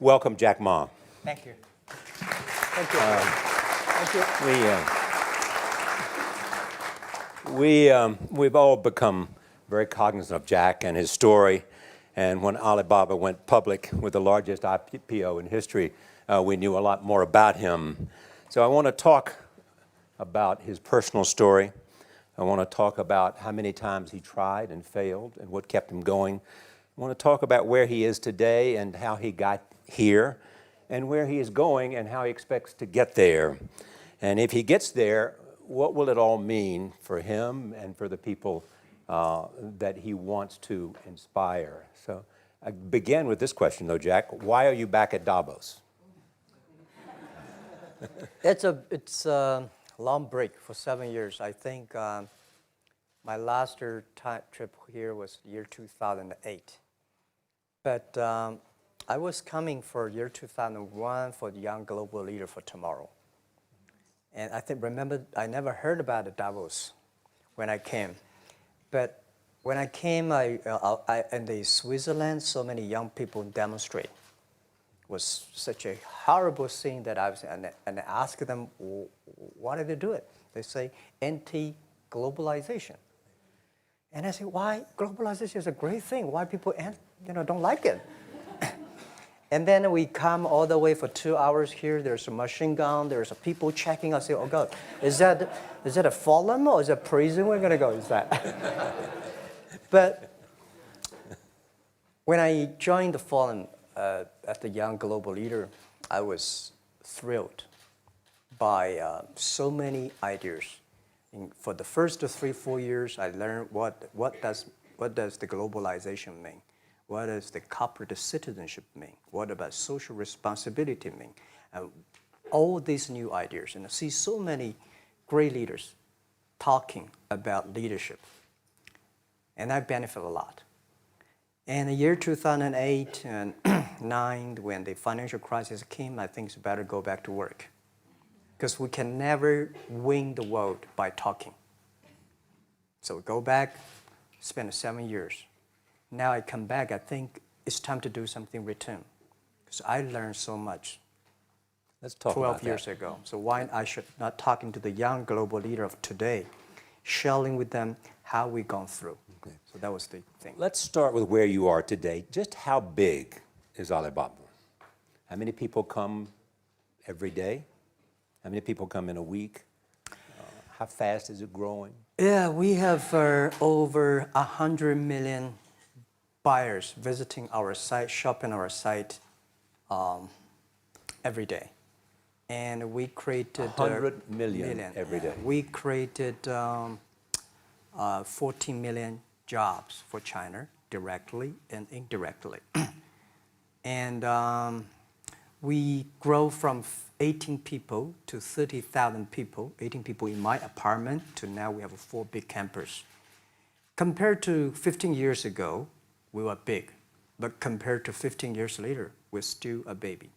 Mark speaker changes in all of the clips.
Speaker 1: Welcome, Jack Ma.
Speaker 2: Thank you. Thank you. Thank you.
Speaker 1: We've all become very cognizant of Jack and his story. And when Alibaba went public with the largest IPO in history, we knew a lot more about him. So I want to talk about his personal story. I want to talk about how many times he tried and failed and what kept him going. I want to talk about where he is today and how he got here, and where he is going and how he expects to get there. And if he gets there, what will it all mean for him and for the people that he wants to inspire? So I begin with this question, though, Jack. Why are you back at Davos?
Speaker 2: It's a long break for 7 years. I think my last trip here was year 2008. But I was coming for year 2001 for the Young Global Leader for Tomorrow. And remember, I never heard about the Davos when I came. But when I came, in the Switzerland, so many young people demonstrate. It was such a horrible scene that I was, and I asked them, why did they do it? They say, anti-globalization. And I say, why? Globalization is a great thing. Why people don't like it? And then we come all the way for 2 hours here. There's a machine gun. There's people checking. I say, oh God, is that a forum or is it a prison we're going to go? Is that? But when I joined the forum at the Young Global Leader, I was thrilled by so many ideas. For the first 3-4 years, I learned what does the globalization mean? What does the corporate citizenship mean? What about social responsibility mean? All these new ideas, and I see so many great leaders talking about leadership, and I benefit a lot. And the year 2008 and 2009, when the financial crisis came, I think it's better to go back to work, because we can never win the world by talking. So go back, spend 7 years. Now I come back, I think it's time to do something return. Because I learned so much.
Speaker 1: Let's talk
Speaker 2: 12 years ago. So why I should not talking to the young global leader of today, sharing with them how we've gone through. Okay. So that was the thing.
Speaker 1: Let's start with where you are today. Just how big is Alibaba? How many people come every day? How many people come in a week? How fast is it growing?
Speaker 2: Yeah, we have over 100 million buyers visiting our site, shopping our site every day. And we created
Speaker 1: 100 million every day.
Speaker 2: We created 14 million jobs for China, directly and indirectly. And we grow from 18 people to 30,000 people, 18 people in my apartment, to now we have 4 big campus. Compared to 15 years ago, we were big, but compared to 15 years later, we're still a baby.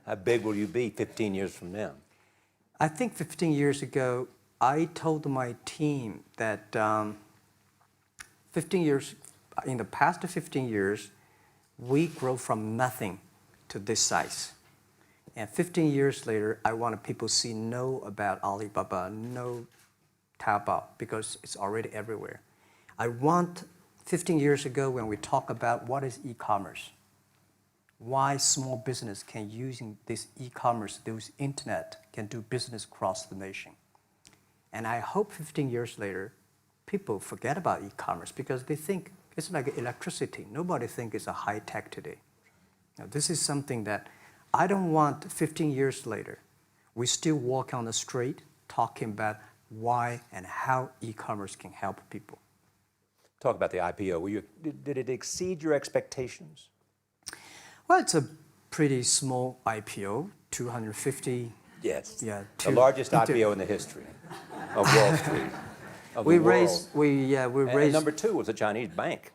Speaker 1: How big will you be 15 years from now?
Speaker 2: I think 15 years ago, I told my team that in the past 15 years, we grow from nothing to this size. And 15 years later, I want people to know about Alibaba, know Taobao, because it's already everywhere. I want 15 years ago when we talk about what is e-commerce, why small business can using this e-commerce, this internet, can do business across the nation. And I hope 15 years later, people forget about e-commerce because they think it's like electricity. Nobody thinks it's a high tech today. Now, this is something that I don't want 15 years later, we still walk on the street talking about why and how e-commerce can help people.
Speaker 1: Talk about the IPO. Did it exceed your expectations?
Speaker 2: Well, it's a pretty small IPO, 250.
Speaker 1: Yes.
Speaker 2: Yeah.
Speaker 1: The largest IPO in the history of Wall Street. We raised. And number 2 was a Chinese bank.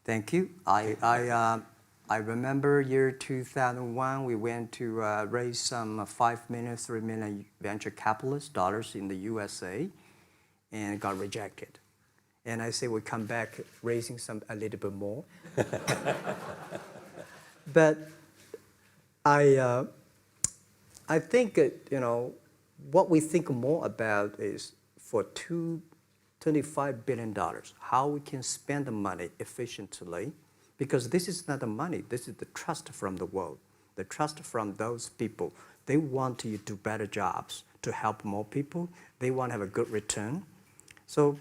Speaker 2: Thank you. I remember year 2001. We went to raise some 5 million, 3 million venture capitalist dollars in the USA, and got rejected. And I say we come back raising a little bit more. But I think, what we think more about is for $25 billion, how we can spend the money efficiently, because this is not the money, this is the trust from the world, the trust from those people. They want to do better jobs to help more people. They want to have a good return. So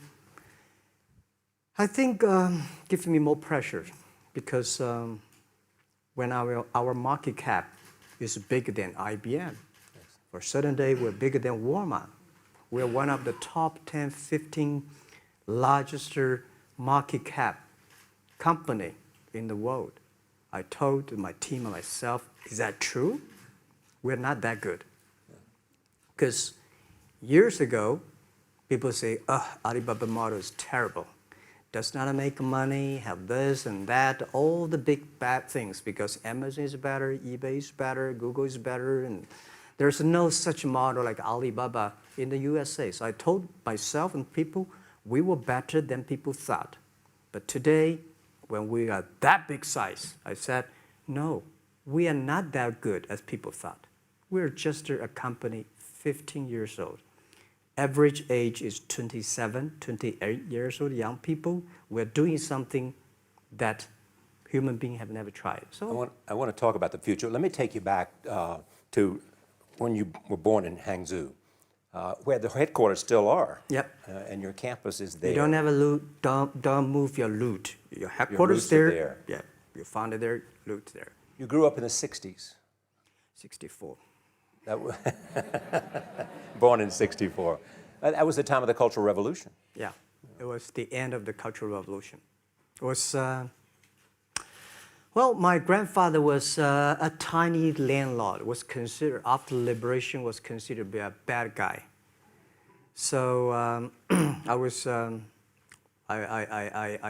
Speaker 2: I think gives me more pressure because when our market cap is bigger than IBM, for a certain day we're bigger than Walmart. We're one of the top 10, 15 largest market cap company in the world. I told my team and myself, is that true? We're not that good. Because years ago, people say, Alibaba model is terrible. Does not make money, have this and that, all the big bad things, because Amazon is better, eBay is better, Google is better, and there's no such model like Alibaba in the USA. So I told myself and people, we were better than people thought. But today, when we are that big size, I said, no, we are not that good as people thought. We're just a company 15 years old. Average age is 27, 28 years old, young people. We're doing something that human beings have never tried. So
Speaker 1: I want to talk about the future. Let me take you back to when you were born in Hangzhou, where the headquarters still are.
Speaker 2: Yep.
Speaker 1: And your campus is there.
Speaker 2: You don't have a loot, don't move your loot. Your headquarters
Speaker 1: Your
Speaker 2: there.
Speaker 1: roots are there.
Speaker 2: Yeah, you found it there, loot there.
Speaker 1: You grew up in the 60s.
Speaker 2: 64.
Speaker 1: Born in 64. That was the time of the Cultural Revolution.
Speaker 2: Yeah, it was the end of the Cultural Revolution. It was, well, my grandfather was a tiny landlord, was considered, after liberation, was considered to be a bad guy. So I was, I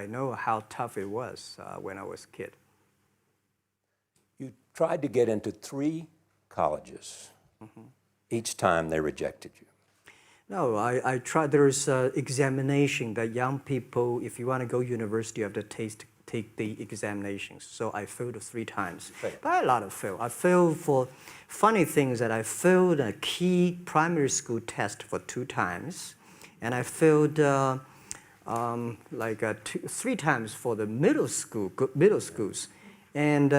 Speaker 2: know how tough it was when I was a kid.
Speaker 1: You tried to get into 3 colleges. Mm-hmm. Each time they rejected you.
Speaker 2: No, I tried. There's an examination that young people, if you want to go to university, you have to take the examinations. So I failed 3 times.
Speaker 1: Failed.
Speaker 2: But a lot of fail. I failed for funny things that I failed a key primary school test for 2 times. And I failed 3 times for the middle schools. And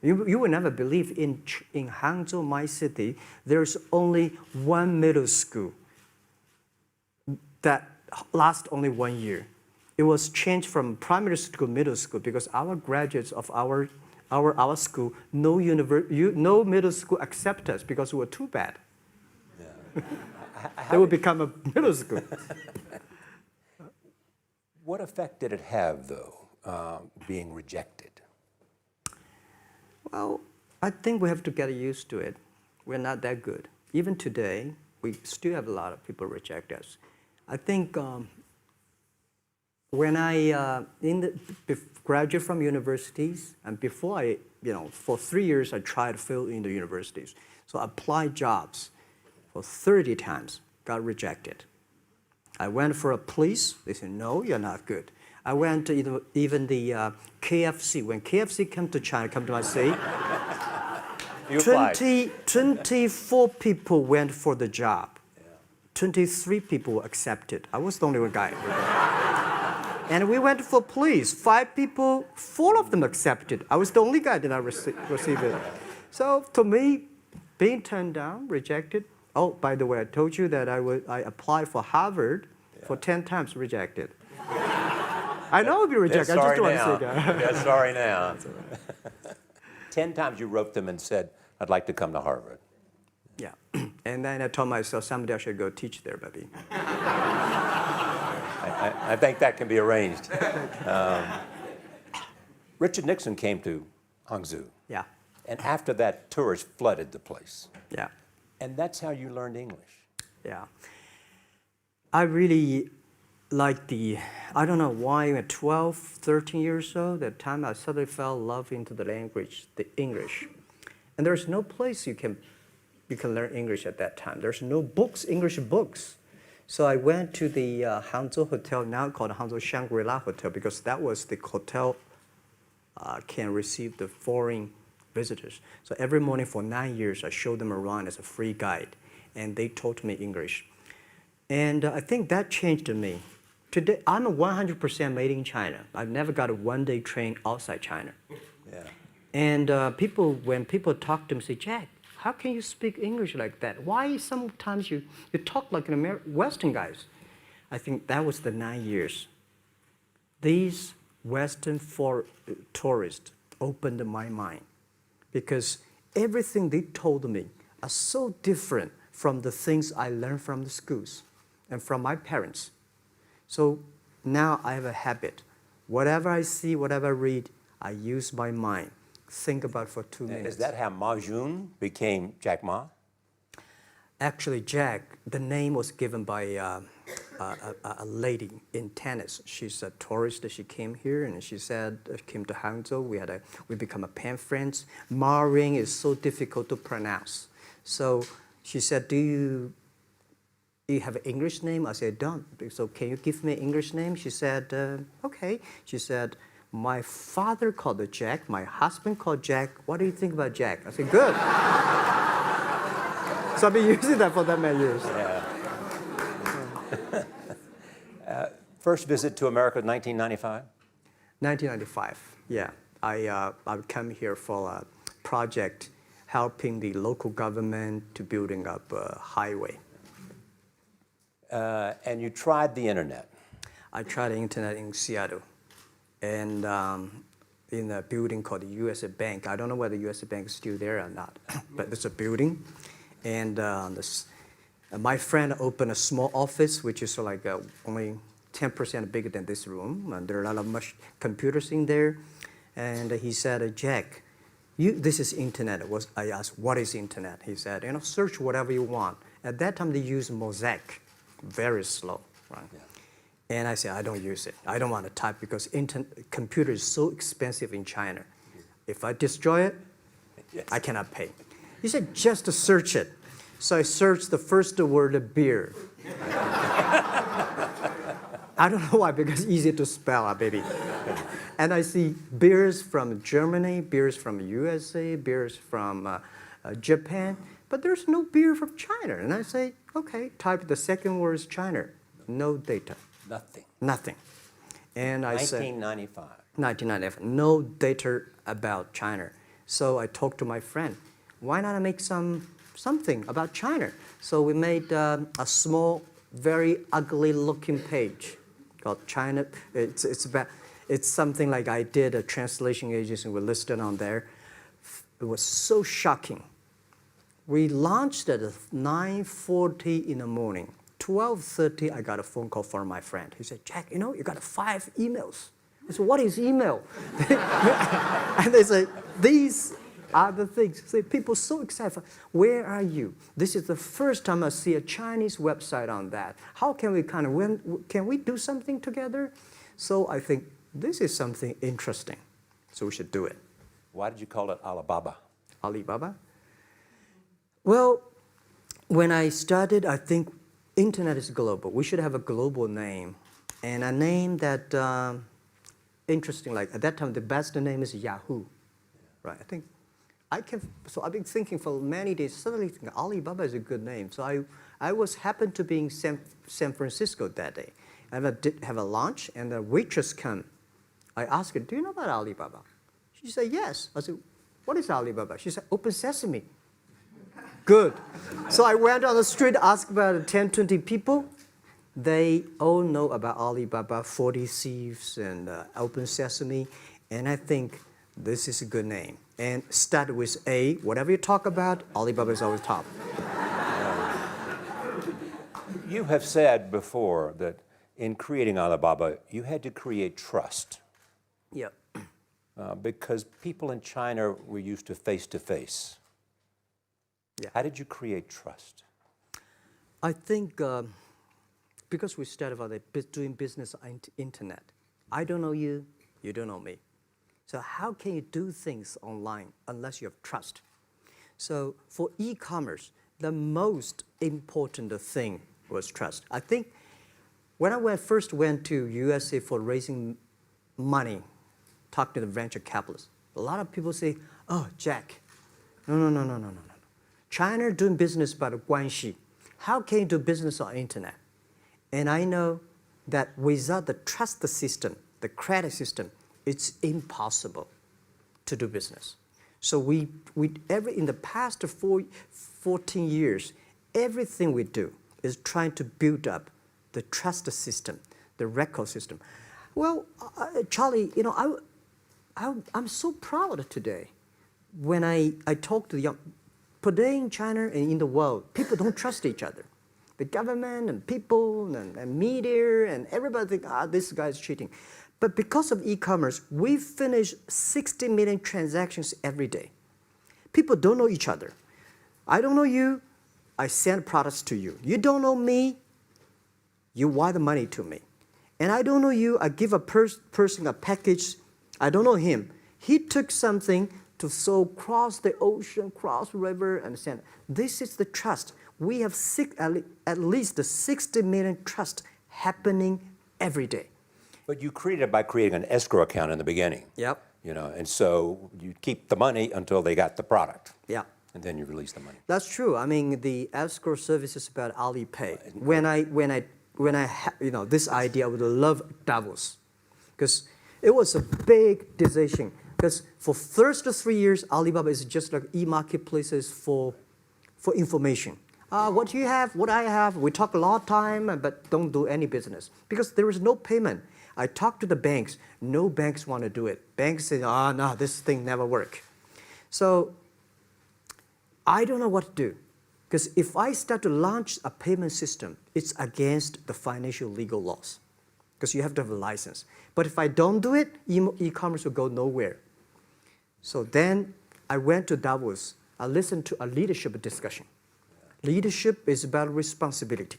Speaker 2: you will never believe in Hangzhou, my city, there's only 1 middle school that lasts only 1 year. It was changed from primary school to middle school because our graduates of our school, no middle school accept us because we were too bad. Yeah. They would become a middle school.
Speaker 1: What effect did it have, though, being rejected?
Speaker 2: Well, I think we have to get used to it. We're not that good. Even today, we still have a lot of people reject us. I think when I graduated from universities, and before for 3 years, I tried to fill in the universities. So I applied jobs for 30 times, got rejected. I went for a police, they said, no, you're not good. I went to even the KFC. When KFC came to China, come to my city, 24 people went for the job. 23 people were accepted. I was the only one guy. And we went for police. 5 people, 4 of them accepted. I was the only guy that I received it. So to me, being turned down, rejected. Oh, by the way, I told you that I applied for Harvard for 10 times, rejected. I know I'll be rejected. I just don't want to say that.
Speaker 1: Yeah, sorry now. 10 times you wrote them and said, I'd like to come to Harvard.
Speaker 2: Yeah. And then I told myself, someday I should go teach there, baby.
Speaker 1: I think that can be arranged. Richard Nixon came to Hangzhou.
Speaker 2: Yeah.
Speaker 1: And after that, tourists flooded the place.
Speaker 2: Yeah.
Speaker 1: And that's how you learned English.
Speaker 2: Yeah. I really like I don't know why at 12, 13 years old, that time I suddenly fell in love into the language, the English. And there's no place you can learn English at that time. There's no books, English books. So I went to the Hangzhou Hotel, now called Hangzhou Shangri-La Hotel, because that was the hotel can receive the foreign visitors. So every morning for 9 years, I showed them around as a free guide, and they taught me English. And I think that changed me. Today, I'm a 100% made in China. I've never got a one-day train outside China.
Speaker 1: Yeah.
Speaker 2: And when people talk to me, say, Jack, how can you speak English like that? Why sometimes you talk like an Western guys? I think that was the 9 years. These Western tourists opened my mind because everything they told me are so different from the things I learned from the schools and from my parents. So now I have a habit. Whatever I see, whatever I read, I use my mind. Think about for 2 minutes.
Speaker 1: Is that how Ma Jun became Jack Ma?
Speaker 2: Actually, Jack, the name was given by a lady in tennis. She's a tourist. She came here and she said, came to Hangzhou. We become a pen friends. Ma Ring is so difficult to pronounce. So she said, do you have an English name? I said, don't. So can you give me an English name? She said, okay. She said, my father called it Jack. My husband called Jack. What do you think about Jack? I said, good. So I've been using that for that many years.
Speaker 1: Yeah. First visit to America, 1995?
Speaker 2: 1995, yeah. I came here for a project helping the local government to building up a highway.
Speaker 1: And you tried the internet.
Speaker 2: I tried the internet in Seattle. And in a building called the U.S. Bank. I don't know whether the U.S. Bank is still there or not, but it's a building. And my friend opened a small office, which is like only 10% bigger than this room. And there are a lot of computers in there. And he said, Jack, this is internet. I asked, what is internet? He said, search whatever you want. At that time, they used Mosaic, very slow, right? Yeah. And I said, I don't use it. I don't want to type because computer is so expensive in China. If I destroy it, yes, I cannot pay. He said, just to search it. So I searched the first word, beer. I don't know why, because it's easy to spell, baby. And I see beers from Germany, beers from USA, beers from Japan, but there's no beer from China. And I say, okay, type the second word is China. No data. Nothing. And I said, 1995, no data about China. So I talked to my friend, why not make something about China? So we made a small, very ugly looking page called China. It's something like I did a translation agency, we listed on there. It was so shocking. We launched at 9:40 in the morning. 12:30, I got a phone call from my friend. He said, Jack, you got 5 emails. I said, what is email? And they say, these are the things. So people so excited. Where are you? This is the first time I see a Chinese website on that. How can we can we do something together? So I think this is something interesting. So we should do it.
Speaker 1: Why did you call it Alibaba?
Speaker 2: Alibaba? Well, when I started, I think internet is global. We should have a global name. And a name that, interesting, like at that time, the best name is Yahoo. Right, so I've been thinking for many days, suddenly thinking Alibaba is a good name. So I happened to be in San Francisco that day. I did have a lunch, and the waitress came. I asked her, do you know about Alibaba? She said, yes. I said, what is Alibaba? She said, Open Sesame. Good. So I went on the street, asked about 10, 20 people. They all know about Alibaba, 40 Thieves, and Open Sesame. And I think this is a good name. And start with A. Whatever you talk about, Alibaba is always top.
Speaker 1: You have said before that in creating Alibaba, you had to create trust.
Speaker 2: Yep.
Speaker 1: Because people in China were used to face-to-face.
Speaker 2: Yeah.
Speaker 1: How did you create trust?
Speaker 2: I think because we started about doing business on internet. I don't know you, you don't know me. So how can you do things online unless you have trust? So for e-commerce, the most important thing was trust. I think when I first went to USA for raising money, talk to the venture capitalists, a lot of people say, oh, Jack, no. China doing business by the guanxi. How can you do business on internet? And I know that without the trust system, the credit system, it's impossible to do business. So in the past 14 years, everything we do is trying to build up the trust system, the record system. Well, Charlie, I'm so proud today when I talk to the young. Today in China and in the world, people don't trust each other. The government and people and media and everybody think, this guy's cheating. But because of e-commerce, we finish 60 million transactions every day. People don't know each other. I don't know you, I send products to you. You don't know me, you wire the money to me. And I don't know you, I give a person a package, I don't know him. He took something to cross the ocean, cross the river, and send. This is the trust. We have at least 60 million trust happening every day.
Speaker 1: But you created it by creating an escrow account in the beginning.
Speaker 2: Yep.
Speaker 1: And so you keep the money until they got the product.
Speaker 2: Yeah.
Speaker 1: And then you release the money.
Speaker 2: That's true. I mean, the escrow service is about Alipay. This idea, I would love Davos, because it was a big decision. Because for first 3 years, Alibaba is just like e-marketplaces for information. What you have, what I have, we talk a lot of time, but don't do any business. Because there is no payment. I talk to the banks, no banks want to do it. Banks say, no, this thing never work. So I don't know what to do. Because if I start to launch a payment system, it's against the financial legal laws. Because you have to have a license. But if I don't do it, e-commerce will go nowhere. So then I went to Davos. I listened to a leadership discussion. Leadership is about responsibility.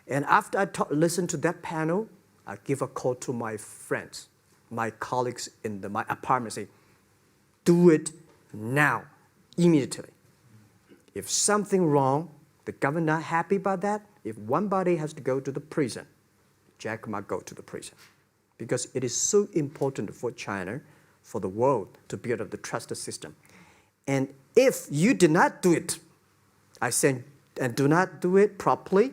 Speaker 2: And after I listened to that panel, I give a call to my friends, my colleagues in my apartment, say, do it now, immediately. If something wrong, the government not happy about that, if one body has to go to the prison, Jack might go to the prison. Because it is so important for China, for the world, to build up the trust system. And if you do not do it, and do not do it properly,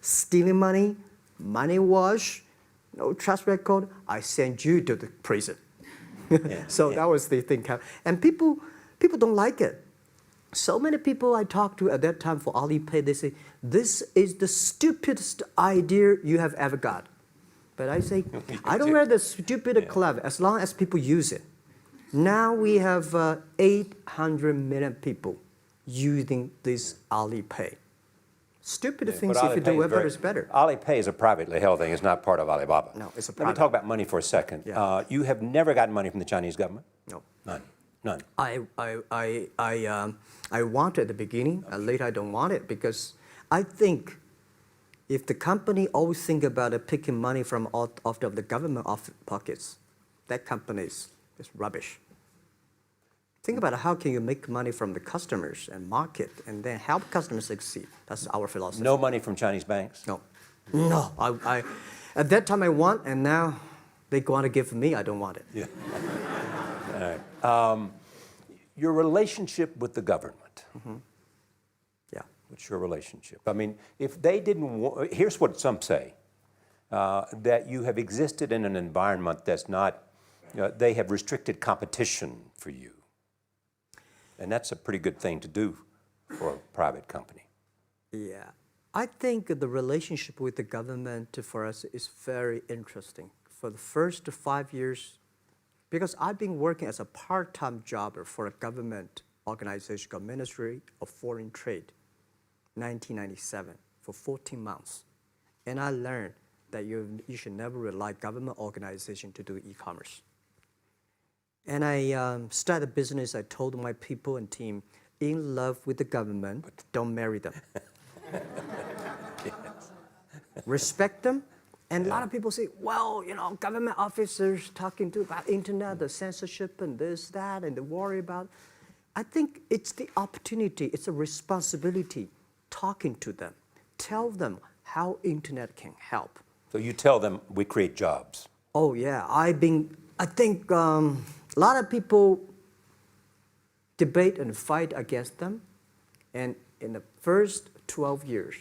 Speaker 2: stealing money, money wash, no trust record, I send you to the prison. That was the thing. And people don't like it. So many people I talked to at that time for Alipay, they say, this is the stupidest idea you have ever got. But I say, I don't wear the stupid clever as long as people use it. Now we have 800 million people using this Alipay. Stupid things if you do it better is better.
Speaker 1: Alipay is a privately held thing. It's not part of Alibaba.
Speaker 2: No, it's a
Speaker 1: private. Let me talk about money for a second.
Speaker 2: Yeah.
Speaker 1: You have never gotten money from the Chinese government?
Speaker 2: No.
Speaker 1: None.
Speaker 2: I want it at the beginning, and later I don't want it, because I think if the company always think about picking money from out of the government pockets, that company is rubbish. Think about how can you make money from the customers and market and then help customers succeed. That's our philosophy.
Speaker 1: No money from Chinese banks?
Speaker 2: No. I at that time I want, and now they want to give me, I don't want it.
Speaker 1: Yeah. All right. Your relationship with the government.
Speaker 2: Mm-hmm. Yeah.
Speaker 1: What's your relationship? I mean, if they didn't here's what some say, that you have existed in an environment that's not, they have restricted competition for you. And that's a pretty good thing to do for a private company.
Speaker 2: Yeah. I think the relationship with the government for us is very interesting. For the first 5 years, because I've been working as a part-time jobber for a government organization called Ministry of Foreign Trade, 1997, for 14 months. And I learned that you should never rely on government organization to do e-commerce. And I started a business. I told my people and team, in love with the government, don't marry them.
Speaker 1: Yes.
Speaker 2: Respect them. And a lot of people say, well, government officers talking about internet, the censorship and this, that, and they worry about. I think it's the opportunity, it's a responsibility talking to them, tell them how internet can help.
Speaker 1: So you tell them we create jobs.
Speaker 2: Oh yeah, I think a lot of people debate and fight against them. And in the first 12 years,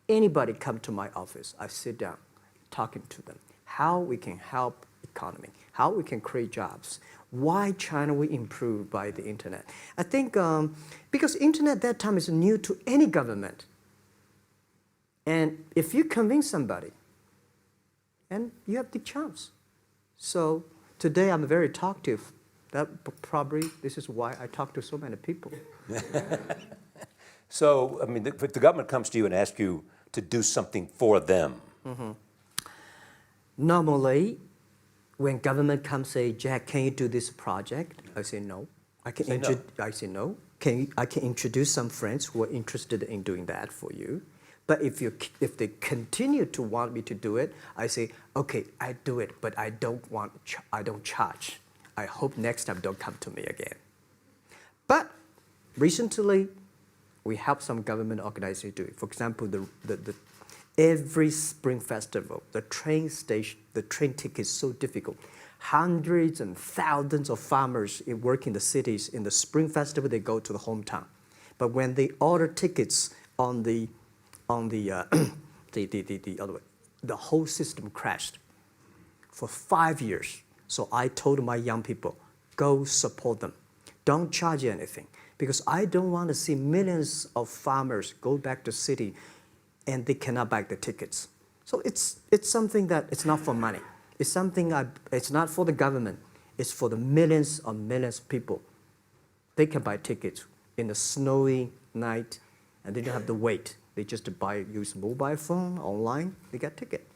Speaker 2: anybody come to my office, I sit down talking to them, how we can help economy, how we can create jobs, why China will improve by the internet. I think because internet at that time is new to any government. And if you convince somebody, and you have the chance. So today I'm very talkative. That probably, this is why I talk to so many people.
Speaker 1: So, I mean, if the government comes to you and asks you to do something for them.
Speaker 2: Normally, when government comes say, Jack, can you do this project? I say no. I say no. I can introduce some friends who are interested in doing that for you. But if they continue to want me to do it, I say, okay, I do it, but I don't charge. I hope next time don't come to me again. But recently, we help some government organizations do it. For example, every Spring Festival, the train ticket is so difficult. Hundreds and thousands of farmers work in the cities. In the Spring Festival, they go to the hometown. But when they order tickets on the other way, the whole system crashed for 5 years. So I told my young people, go support them. Don't charge anything. Because I don't want to see millions of farmers go back to city and they cannot buy the tickets. So it's something that it's not for money. It's something it's not for the government. It's for the millions of people. They can buy tickets in a snowy night and they don't have to wait. They just use mobile phone, online, they get ticket.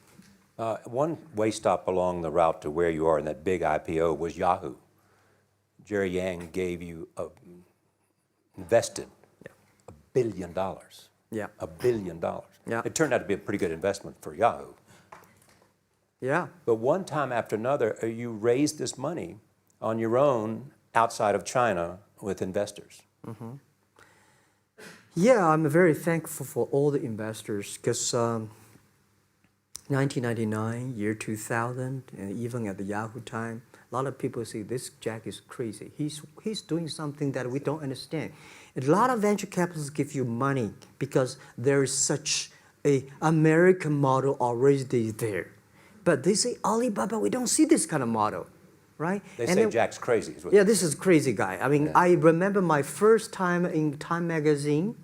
Speaker 1: One way stop along the route to where you are in that big IPO was Yahoo. Jerry Yang gave you invested $1 billion.
Speaker 2: Yeah.
Speaker 1: $1 billion.
Speaker 2: Yeah.
Speaker 1: It turned out to be a pretty good investment for Yahoo.
Speaker 2: Yeah.
Speaker 1: But one time after another, you raised this money on your own outside of China with investors.
Speaker 2: Yeah, I'm very thankful for all the investors because 1999, year 2000, and even at the Yahoo time, a lot of people say this Jack is crazy. He's doing something that we don't understand. A lot of venture capitalists give you money because there is such a American model already there. But they say, Alibaba, we don't see this kind of model, right?
Speaker 1: They say Jack's crazy.
Speaker 2: Yeah, this is crazy guy. I mean, I remember my first time in Time magazine,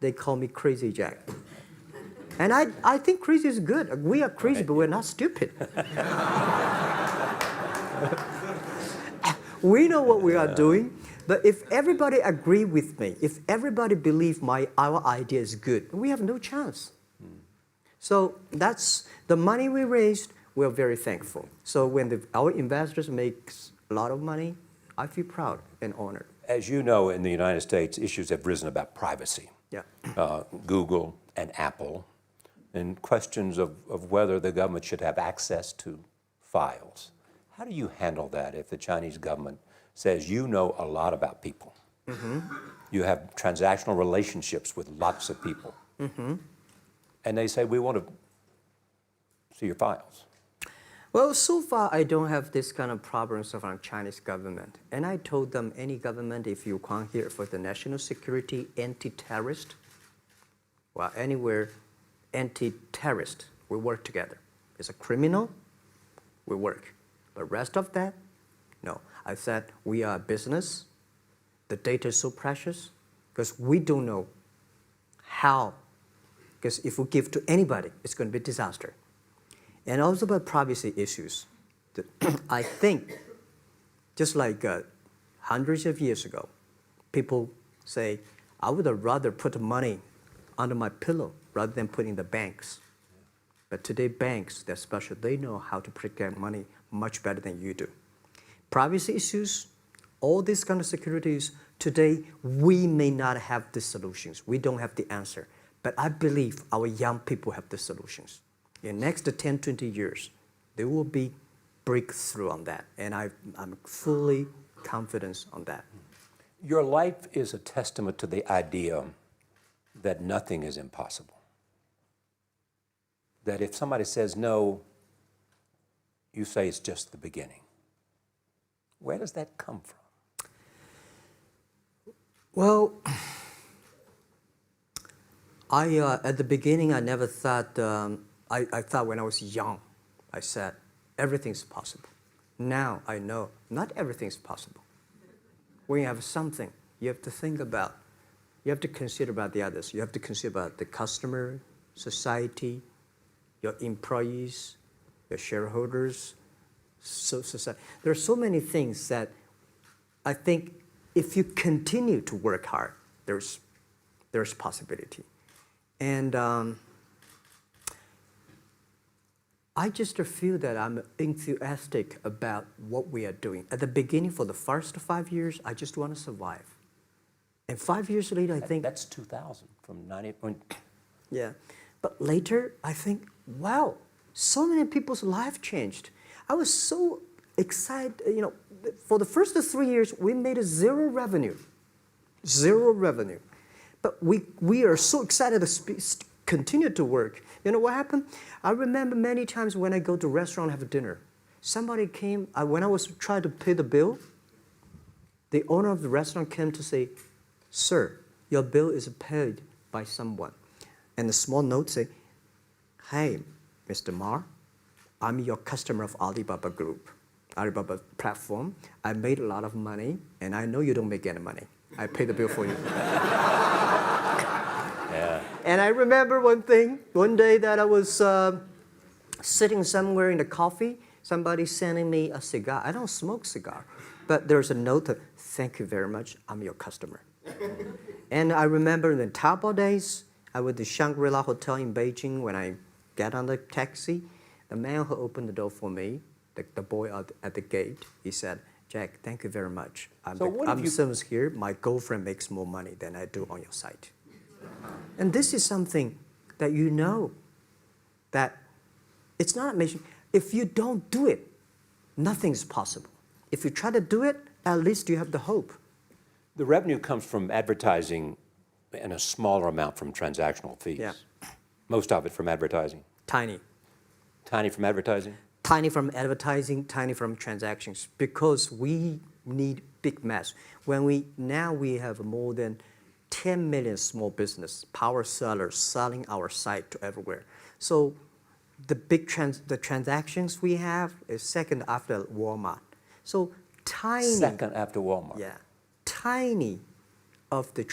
Speaker 2: they call me Crazy Jack. And I think crazy is good. We are crazy, but we're not stupid. We know what we are doing, but if everybody agree with me, if everybody believe our idea is good, we have no chance. So that's the money we raised. We're very thankful. So when our investors make a lot of money, I feel proud and honored.
Speaker 1: As you know, in the United States, issues have risen about privacy.
Speaker 2: Yeah.
Speaker 1: Google and Apple, and questions of whether the government should have access to files. How do you handle that if the Chinese government says you know a lot about people? You have transactional relationships with lots of people. And they say, we want to see your files.
Speaker 2: Well, so far, I don't have this kind of problems from Chinese government. And I told them, any government, if you come here for the national security, anti-terrorist, well, anywhere, anti-terrorist, we work together. It's a criminal, we work. But rest of that, no. I said, we are a business. The data is so precious because we don't know how. Because if we give to anybody, it's going to be a disaster. And also about privacy issues. I think, just like hundreds of years ago, people say, I would rather put money under my pillow rather than put in the banks. But today, banks, they're special. They know how to protect money much better than you do. Privacy issues, all these kind of securities, today, we may not have the solutions. We don't have the answer. But I believe our young people have the solutions. In the next 10, 20 years, there will be breakthrough on that. And I'm fully confident on that.
Speaker 1: Your life is a testament to the idea that nothing is impossible. That if somebody says no, you say it's just the beginning. Where does that come from?
Speaker 2: Well, at the beginning, I never thought, I thought when I was young, I said, everything's possible. Now I know not everything's possible. When you have something, you have to think about, you have to consider about the others. You have to consider about the customer, society, your employees, your shareholders, society. There are so many things that I think if you continue to work hard, there's possibility. And I just feel that I'm enthusiastic about what we are doing. At the beginning, for the first 5 years, I just want to survive. And 5 years later, I think...
Speaker 1: That's 2000, from 90...
Speaker 2: Yeah. But later, I think, wow, so many people's life changed. I was so excited, for the first 3 years, we made zero revenue. Zero revenue. But we are so excited to continue to work. You know what happened? I remember many times when I go to restaurant have dinner, somebody came, when I was trying to pay the bill, the owner of the restaurant came to say, "Sir, your bill is paid by someone." And the small note say, "Hey, Mr. Ma, I'm your customer of Alibaba Group, Alibaba platform. I made a lot of money, and I know you don't make any money. I pay the bill for you."
Speaker 1: Yeah.
Speaker 2: And I remember one day that I was sitting somewhere in the coffee, somebody sending me a cigar. I don't smoke cigar, but there's a note that, "Thank you very much, I'm your customer." And I remember in the Taobao days, I was at the Shangri-La Hotel in Beijing. When I got on the taxi, the man who opened the door for me, the boy at the gate, he said, "Jack, thank you very much. I'm service here. My girlfriend makes more money than I do on your site." And this is something that you know that it's not amazing. If you don't do it, nothing's possible. If you try to do it, at least you have the hope.
Speaker 1: The revenue comes from advertising and a smaller amount from transactional fees.
Speaker 2: Yeah.
Speaker 1: Most of it from advertising.
Speaker 2: Tiny.
Speaker 1: Tiny from advertising?
Speaker 2: Tiny from advertising, tiny from transactions, because we need big mass. Now we have more than 10 million small business power sellers selling our site to everywhere. So the transactions we have is second after Walmart. So tiny.
Speaker 1: Second after Walmart.
Speaker 2: Yeah, tiny of the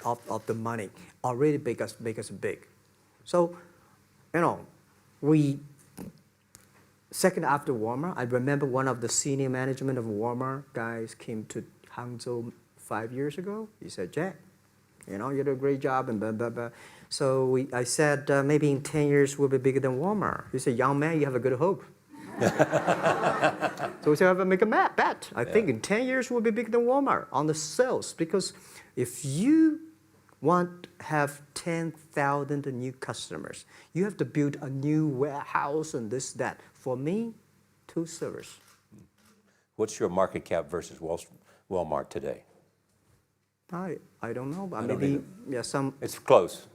Speaker 2: of the money already make us big. So, we second after Walmart. I remember one of the senior management of Walmart guys came to Hangzhou 5 years ago. He said, "Jack, you do a great job," and blah, blah, blah. So I said, maybe in 10 years we'll be bigger than Walmart. He said, "Young man, you have a good hope." So we said, make a bet. I think in 10 years we'll be bigger than Walmart on the sales. Because if you want to have 10,000 new customers, you have to build a new warehouse and this, that. For me, 2 servers.
Speaker 1: What's your market cap versus Walmart today?
Speaker 2: I don't know, but
Speaker 1: I don't
Speaker 2: maybe
Speaker 1: either. It's close.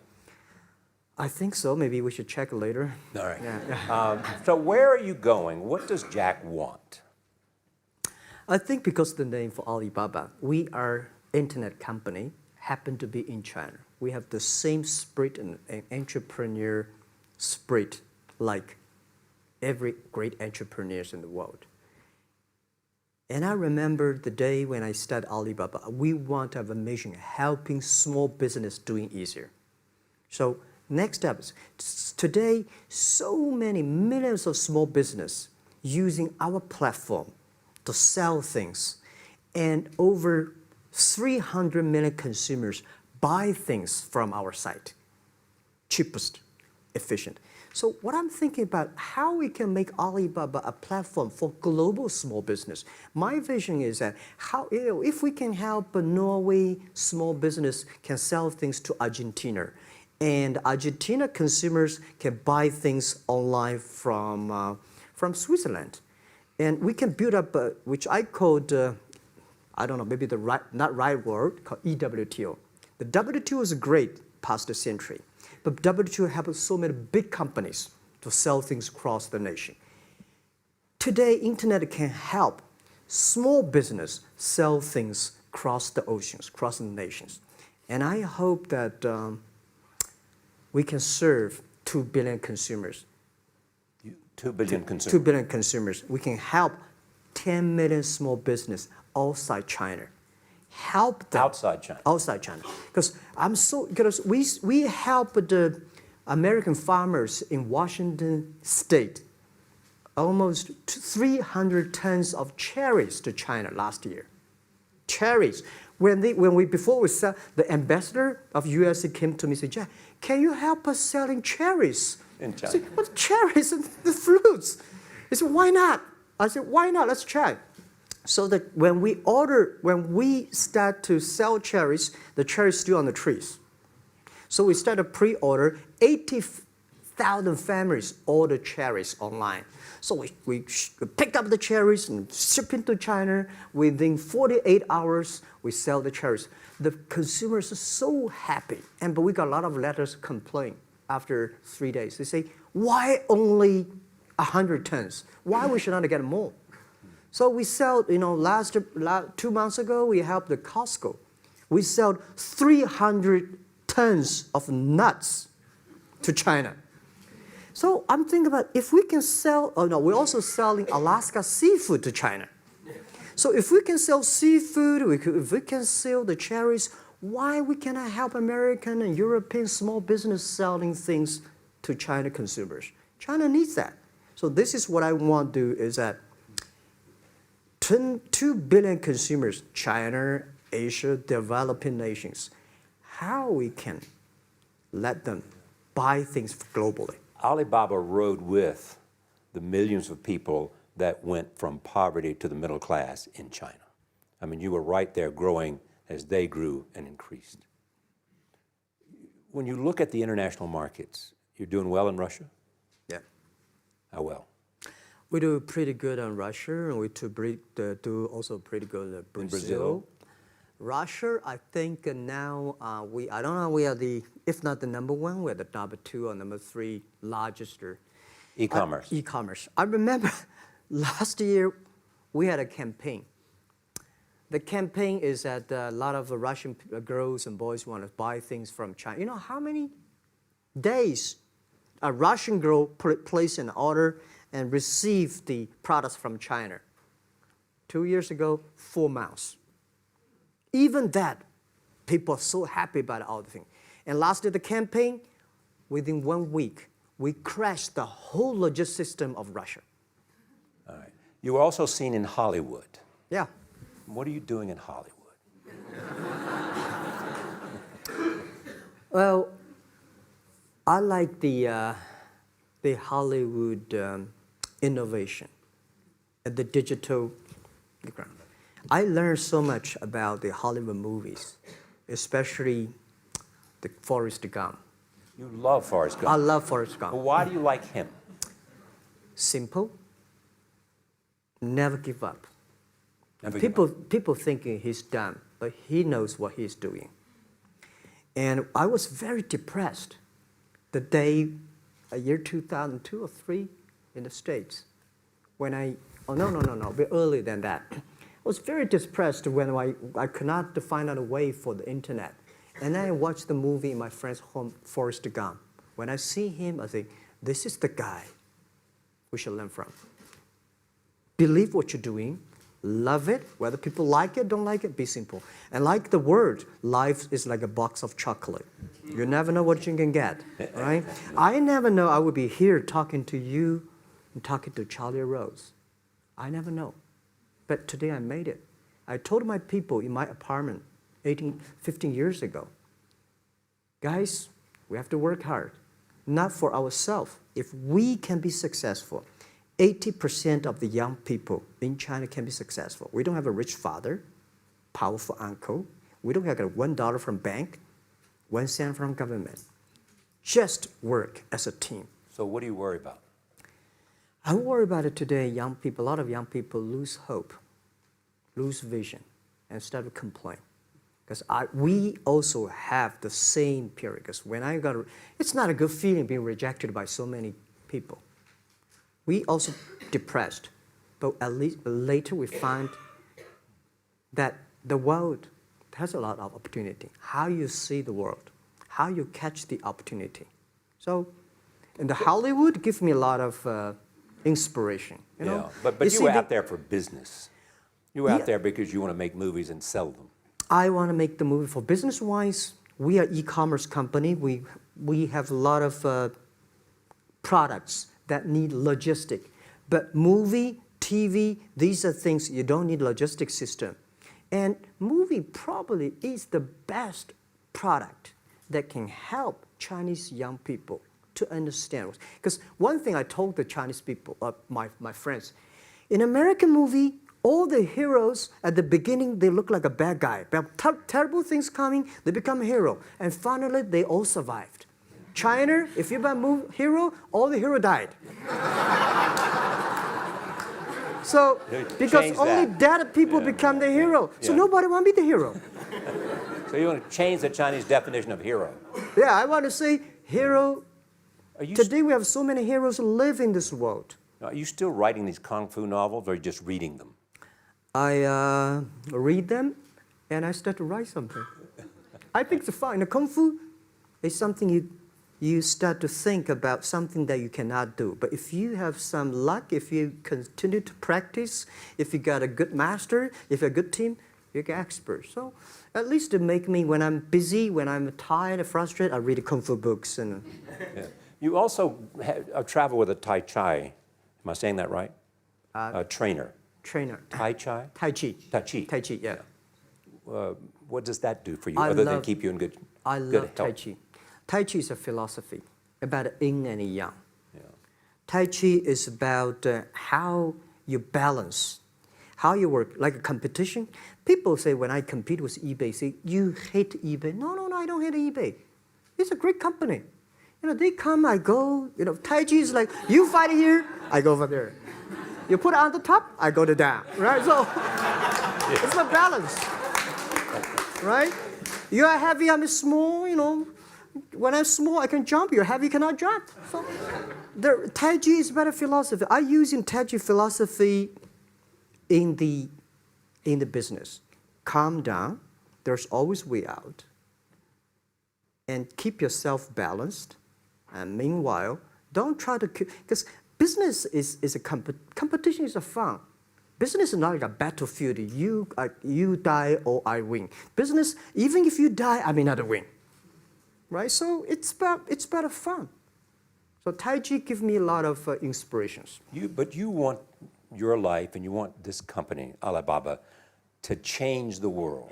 Speaker 2: I think so. Maybe we should check later.
Speaker 1: All right.
Speaker 2: Yeah.
Speaker 1: So where are you going? What does Jack want?
Speaker 2: I think because the name for Alibaba, we are internet company, happen to be in China. We have the same spirit and entrepreneur spirit like every great entrepreneurs in the world. And I remember the day when I started Alibaba, we want to have a mission helping small business doing easier. So next step is, today, so many millions of small business using our platform to sell things, and over 300 million consumers buy things from our site. Cheapest, efficient. So what I'm thinking about, how we can make Alibaba a platform for global small business. My vision is that if we can help a Norway small business can sell things to Argentina, and Argentina consumers can buy things online from Switzerland. And we can build up, which I called, I don't know, maybe not right word, called EWTO. The WTO is great, past century. But WTO helped so many big companies to sell things across the nation. Today, internet can help small business sell things across the oceans, across the nations. And I hope that we can serve 2 billion consumers.
Speaker 1: 2 billion consumers.
Speaker 2: 2 billion consumers. We can help 10 million small business outside China. Help them.
Speaker 1: Outside China.
Speaker 2: Outside China. Because we help the American farmers in Washington State almost 300 tons of cherries to China last year. Cherries. Before we sell, the ambassador of USA came to me and said, Jack, can you help us selling cherries?
Speaker 1: In China.
Speaker 2: I said, what cherries and the fruits? He said, why not? I said, why not? Let's try. So that when we start to sell cherries, the cherries still on the trees. So we start a pre-order, 80,000 families order cherries online. So we pick up the cherries and ship into China. Within 48 hours, we sell the cherries. The consumers are so happy. But we got a lot of letters complaint after 3 days. They say, why only 100 tons? Why we should not get more? So we sell, 2 months ago, we helped the Costco. We sold 300 tons of nuts to China. So I'm thinking about if we can sell, we're also selling Alaska seafood to China. So if we can sell seafood, if we can sell the cherries, why we cannot help American and European small business selling things to China consumers? China needs that. So this is what I want to do is that 2 billion consumers, China, Asia, developing nations, how we can let them buy things globally.
Speaker 1: Alibaba rode with the millions of people that went from poverty to the middle class in China. I mean, you were right there growing as they grew and increased. When you look at the international markets, you're doing well in Russia?
Speaker 2: Yeah.
Speaker 1: How well?
Speaker 2: We do pretty good on Russia, and we do also pretty good at Brazil.
Speaker 1: In Brazil?
Speaker 2: Russia, I think now I don't know, we are if not the number 1, we're the number 2 or number 3 largest.
Speaker 1: E-commerce.
Speaker 2: E-commerce. I remember last year we had a campaign. The campaign is that a lot of Russian girls and boys want to buy things from China. You know how many days a Russian girl placed an order and received the products from China? 2 years ago, 4 months. Even that, people are so happy about all the thing. And last year, the campaign, within 1 week, we crashed the whole logistics system of Russia.
Speaker 1: All right. You were also seen in Hollywood.
Speaker 2: Yeah.
Speaker 1: What are you doing in Hollywood?
Speaker 2: Well, I like the Hollywood innovation at the digital background. I learned so much about the Hollywood movies, especially the Forrest Gump.
Speaker 1: You love Forrest Gump.
Speaker 2: I love Forrest Gump.
Speaker 1: Well, why do you like him?
Speaker 2: Simple. Never give up.
Speaker 1: Never give up.
Speaker 2: People thinking he's dumb, but he knows what he's doing. And I was very depressed the day, year 2002 or 3 in the States, when a bit earlier than that. I was very depressed when I could not find out a way for the internet. And then I watched the movie in my friend's home, Forrest Gump. When I see him, I think, this is the guy we should learn from. Believe what you're doing, love it, whether people like it, don't like it, be simple. And like the word, life is like a box of chocolate. You never know what you can get, right? I never know I would be here talking to you and talking to Charlie Rose. I never know. But today I made it. I told my people in my apartment 15 years ago, guys, we have to work hard, not for ourselves. If we can be successful, 80% of the young people in China can be successful. We don't have a rich father, powerful uncle. We don't have $1 from bank, 1 cent from government. Just work as a team.
Speaker 1: So what do you worry about?
Speaker 2: I worry about it today. Young people, a lot of young people lose hope, lose vision, and start to complain. Because we also have the same period. Because when it's not a good feeling being rejected by so many people. We also depressed, but at least later we find that the world has a lot of opportunity. How you see the world, how you catch the opportunity. So, and the Hollywood gives me a lot of inspiration. You know?
Speaker 1: But you were out there for business. You were out there because you want to make movies and sell them.
Speaker 2: I want to make the movie for business-wise. We are e-commerce company. We have a lot of products that need logistic. But movie, TV, these are things you don't need logistic system. And movie probably is the best product that can help Chinese young people to understand. Because one thing I told the Chinese people, my friends, in American movie, all the heroes at the beginning, they look like a bad guy. Terrible things coming, they become a hero. And finally, they all survived. China, if you buy a hero, all the hero died. So, because only dead people become the hero. So nobody want to be the hero.
Speaker 1: So you want to change the Chinese definition of hero?
Speaker 2: Yeah, I want to say hero. Today we have so many heroes who live in this world.
Speaker 1: Are you still writing these kung fu novels, or are you just reading them?
Speaker 2: I read them, and I start to write something. I think it's fun. The kung fu is something you start to think about something that you cannot do. But if you have some luck, if you continue to practice, if you got a good master, if you're a good team, you're an expert. So at least to make me, when I'm busy, when I'm tired or frustrated, I read kung fu books. And
Speaker 1: You also travel with a Tai Chi. Am I saying that right? A trainer.
Speaker 2: Trainer.
Speaker 1: Tai Chi?
Speaker 2: Tai Chi.
Speaker 1: Tai Chi.
Speaker 2: Tai Chi, yeah.
Speaker 1: What does that do for you, other than keep you in good health?
Speaker 2: I love Tai Chi. Tai Chi is a philosophy about yin and yang. Tai Chi is about how you balance, how you work, like a competition. People say when I compete with eBay, say, you hate eBay. No, I don't hate eBay. It's a great company. You know, they come, I go. You know, Tai Chi is like, you fight here, I go over there. You put it on the top, I go to down, right? So it's a balance, right? You are heavy, I'm small, you know. When I'm small, I can jump. You're heavy, you cannot jump. So the Tai Chi is better philosophy. I use in Tai Chi philosophy in the business. Calm down. There's always way out. And keep yourself balanced. And meanwhile, don't try to, because business is a competition is a fun. Business is not like a battlefield. You die or I win. Business, even if you die, I may not win. Right? So it's better fun. So Tai Chi gives me a lot of inspirations.
Speaker 1: But you want your life and you want this company, Alibaba, to change the world.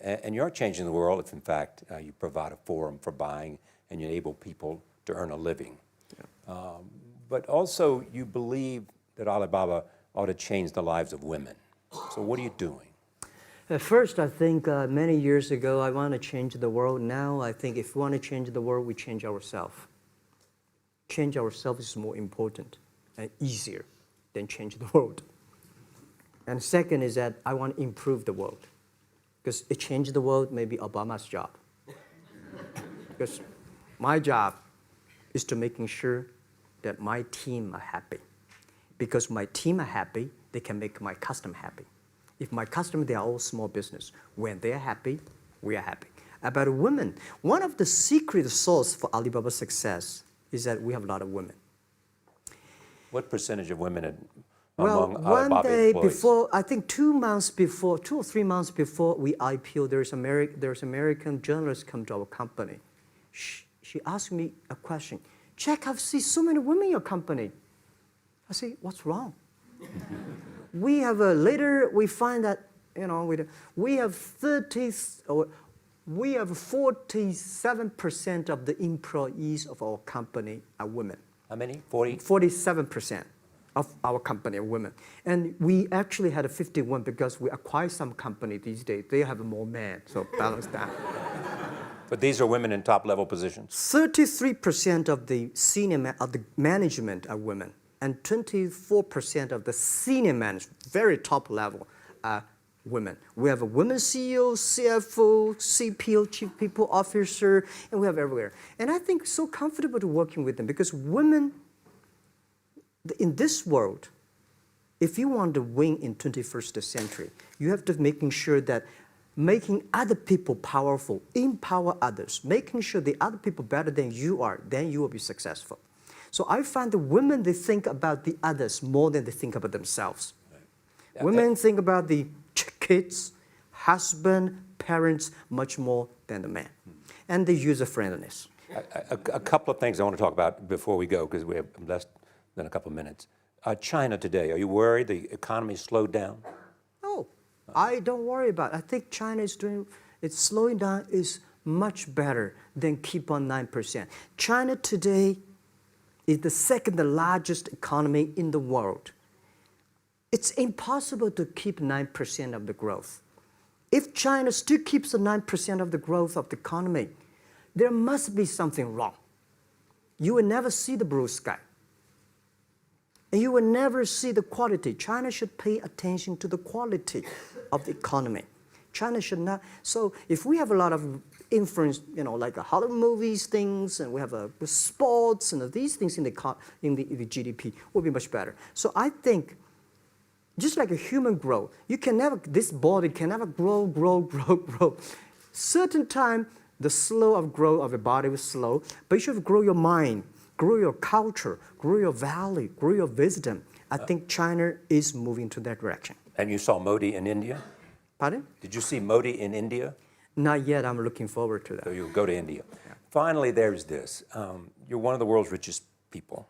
Speaker 1: And you're changing the world if, in fact, you provide a forum for buying and you enable people to earn a living. But also, you believe that Alibaba ought to change the lives of women. So what are you doing?
Speaker 2: At first, I think many years ago, I want to change the world. Now, I think if we want to change the world, we change ourselves. Change ourselves is more important and easier than change the world. And second is that I want to improve the world. Because it changed the world may be Obama's job. Because my job is to making sure that my team are happy. Because my team are happy, they can make my customer happy. If my customer, they are all small business. When they're happy, we are happy. About women, one of the secret source for Alibaba's success is that we have a lot of women.
Speaker 1: What percentage of women
Speaker 2: Well,
Speaker 1: among
Speaker 2: one
Speaker 1: Alibaba
Speaker 2: day
Speaker 1: employees?
Speaker 2: before, I think 2 or 3 months before we IPO, there's American journalist come to our company. She asked me a question. Jack, I've seen so many women in your company. I say, what's wrong? We have later we find that we have 47% of the employees of our company are women.
Speaker 1: How many? 40?
Speaker 2: 47% of our company are women. And we actually had a 51 because we acquired some company these days. They have more men, so balance that.
Speaker 1: But these are women in top-level positions?
Speaker 2: 33% of the management are women, and 24% of the senior management, very top level, are women. We have a women CEO, CFO, CPO, Chief People Officer, and we have everywhere. And I think so comfortable to working with them because women, in this world, if you want to win in 21st century, you have to making sure that making other people powerful, empower others, making sure the other people better than you are, then you will be successful. So I find the women, they think about the others more than they think about themselves. Right. Yeah, women think about the kids, husband, parents, much more than the man. And the user-friendliness.
Speaker 1: A couple of things I want to talk about before we go, because we have less than a couple of minutes. China today, are you worried the economy slowed down?
Speaker 2: No, I don't worry about it. I think China is doing, it's slowing down is much better than keep on 9%. China today is the second largest economy in the world. It's impossible to keep 9% of the growth. If China still keeps the 9% of the growth of the economy, there must be something wrong. You will never see the blue sky. And you will never see the quality. China should pay attention to the quality of the economy. China should not. So if we have a lot of influence, like Hollywood movies, things, and we have sports and these things in the GDP, will be much better. So I think, just like a human growth, this body can never grow. Certain time, the slow of growth of the body is slow, but you should grow your mind, grow your culture, grow your value, grow your wisdom. I think China is moving to that direction.
Speaker 1: And you saw Modi in India?
Speaker 2: Pardon?
Speaker 1: Did you see Modi in India?
Speaker 2: Not yet. I'm looking forward to that.
Speaker 1: So you'll go to India.
Speaker 2: Yeah.
Speaker 1: Finally, there's this. You're one of the world's richest people.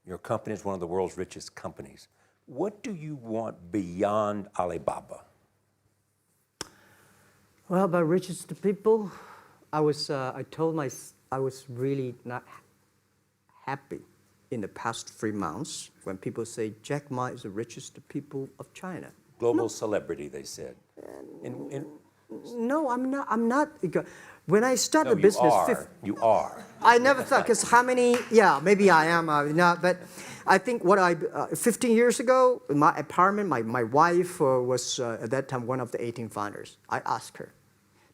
Speaker 1: Your company is one of the world's richest companies. What do you want beyond Alibaba?
Speaker 2: Well, about richest people, I was really not happy in the past 3 months when people say Jack Ma is the richest people of China.
Speaker 1: Global celebrity, they said.
Speaker 2: No, I'm not. When I started the business,
Speaker 1: you are.
Speaker 2: I never thought, because how many? Yeah, maybe I am. Not, but I think 15 years ago, in my apartment, my wife was at that time one of the 18 founders. I asked her,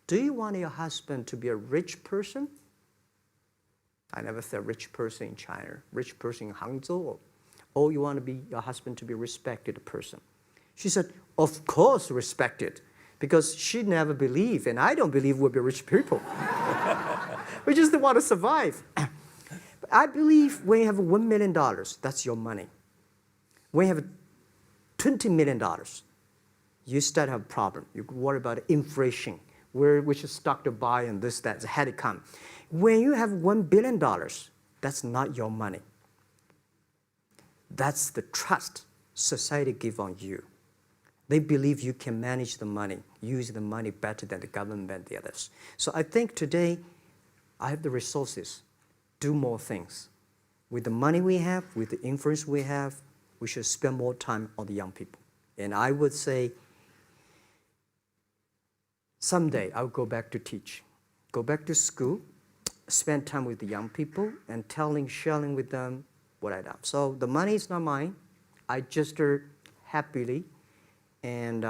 Speaker 2: "Do you want your husband to be a rich person?" I never said rich person in China, rich person in Hangzhou, or you want your husband to be a respected person. She said, "Of course, respected." Because she never believed, and I don't believe we'll be rich people. We just want to survive. But I believe when you have $1 million, that's your money. When you have $20 million, you start to have a problem. You worry about inflation, which stock to buy and this, that, how it come. When you have $1 billion, that's not your money. That's the trust society give on you. They believe you can manage the money, use the money better than the government and the others. So I think today, I have the resources, do more things. With the money we have, with the influence we have, we should spend more time on the young people. And I would say, someday I'll go back to teach. Go back to school, spend time with the young people, and sharing with them what I done. So the money is not mine. I just happily and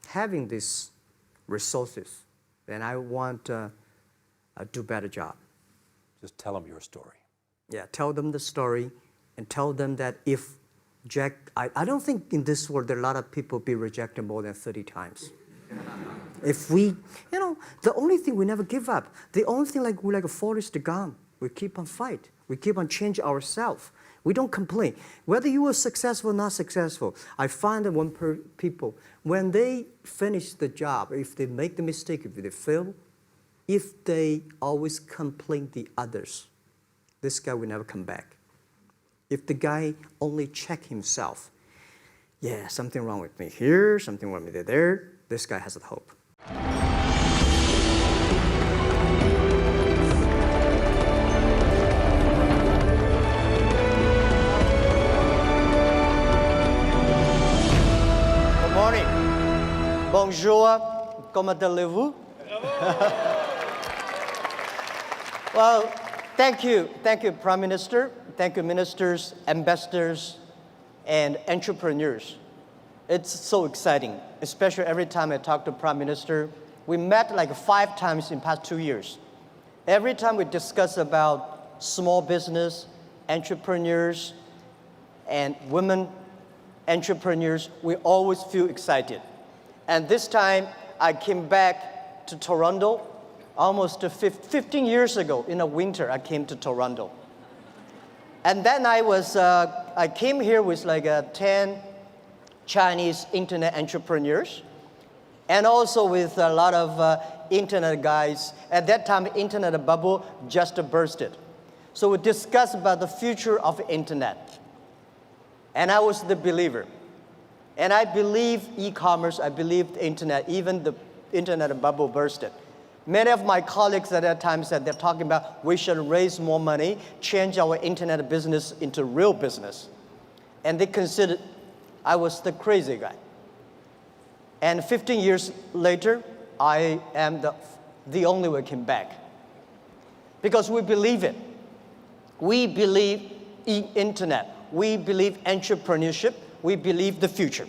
Speaker 2: having these resources, then I want to do better job.
Speaker 1: Just tell them your story.
Speaker 2: Yeah, tell them the story and tell them that if I don't think in this world there are a lot of people be rejected more than 30 times. If we, the only thing we never give up, the only thing we're like a Forrest Gump, we keep on fight. We keep on changing ourselves. We don't complain. Whether you were successful or not successful, I find that people, when they finish the job, if they make the mistake, if they fail, if they always complain the others, this guy will never come back. If the guy only check himself, yeah, something wrong with me here, something wrong with me there, this guy has a hope. Bonjour, comment allez-vous? Well, thank you, Prime Minister. Thank you, ministers, ambassadors, and entrepreneurs. It's so exciting, especially every time I talk to Prime Minister. We met like 5 times in past 2 years. Every time we discuss about small business, entrepreneurs, and women entrepreneurs, we always feel excited. And this time, I came back to Toronto almost 15 years ago. In the winter, I came to Toronto. And then I came here with like 10 Chinese internet entrepreneurs, and also with a lot of internet guys. At that time, the internet bubble just bursted. So we discussed about the future of the internet. And I was the believer. And I believe e-commerce, I believe the internet, even the internet bubble bursted. Many of my colleagues at that time said they're talking about we should raise more money, change our internet business into real business. And they considered I was the crazy guy. And 15 years later, I am the only one came back. Because we believe it. We believe in internet. We believe entrepreneurship. We believe the future.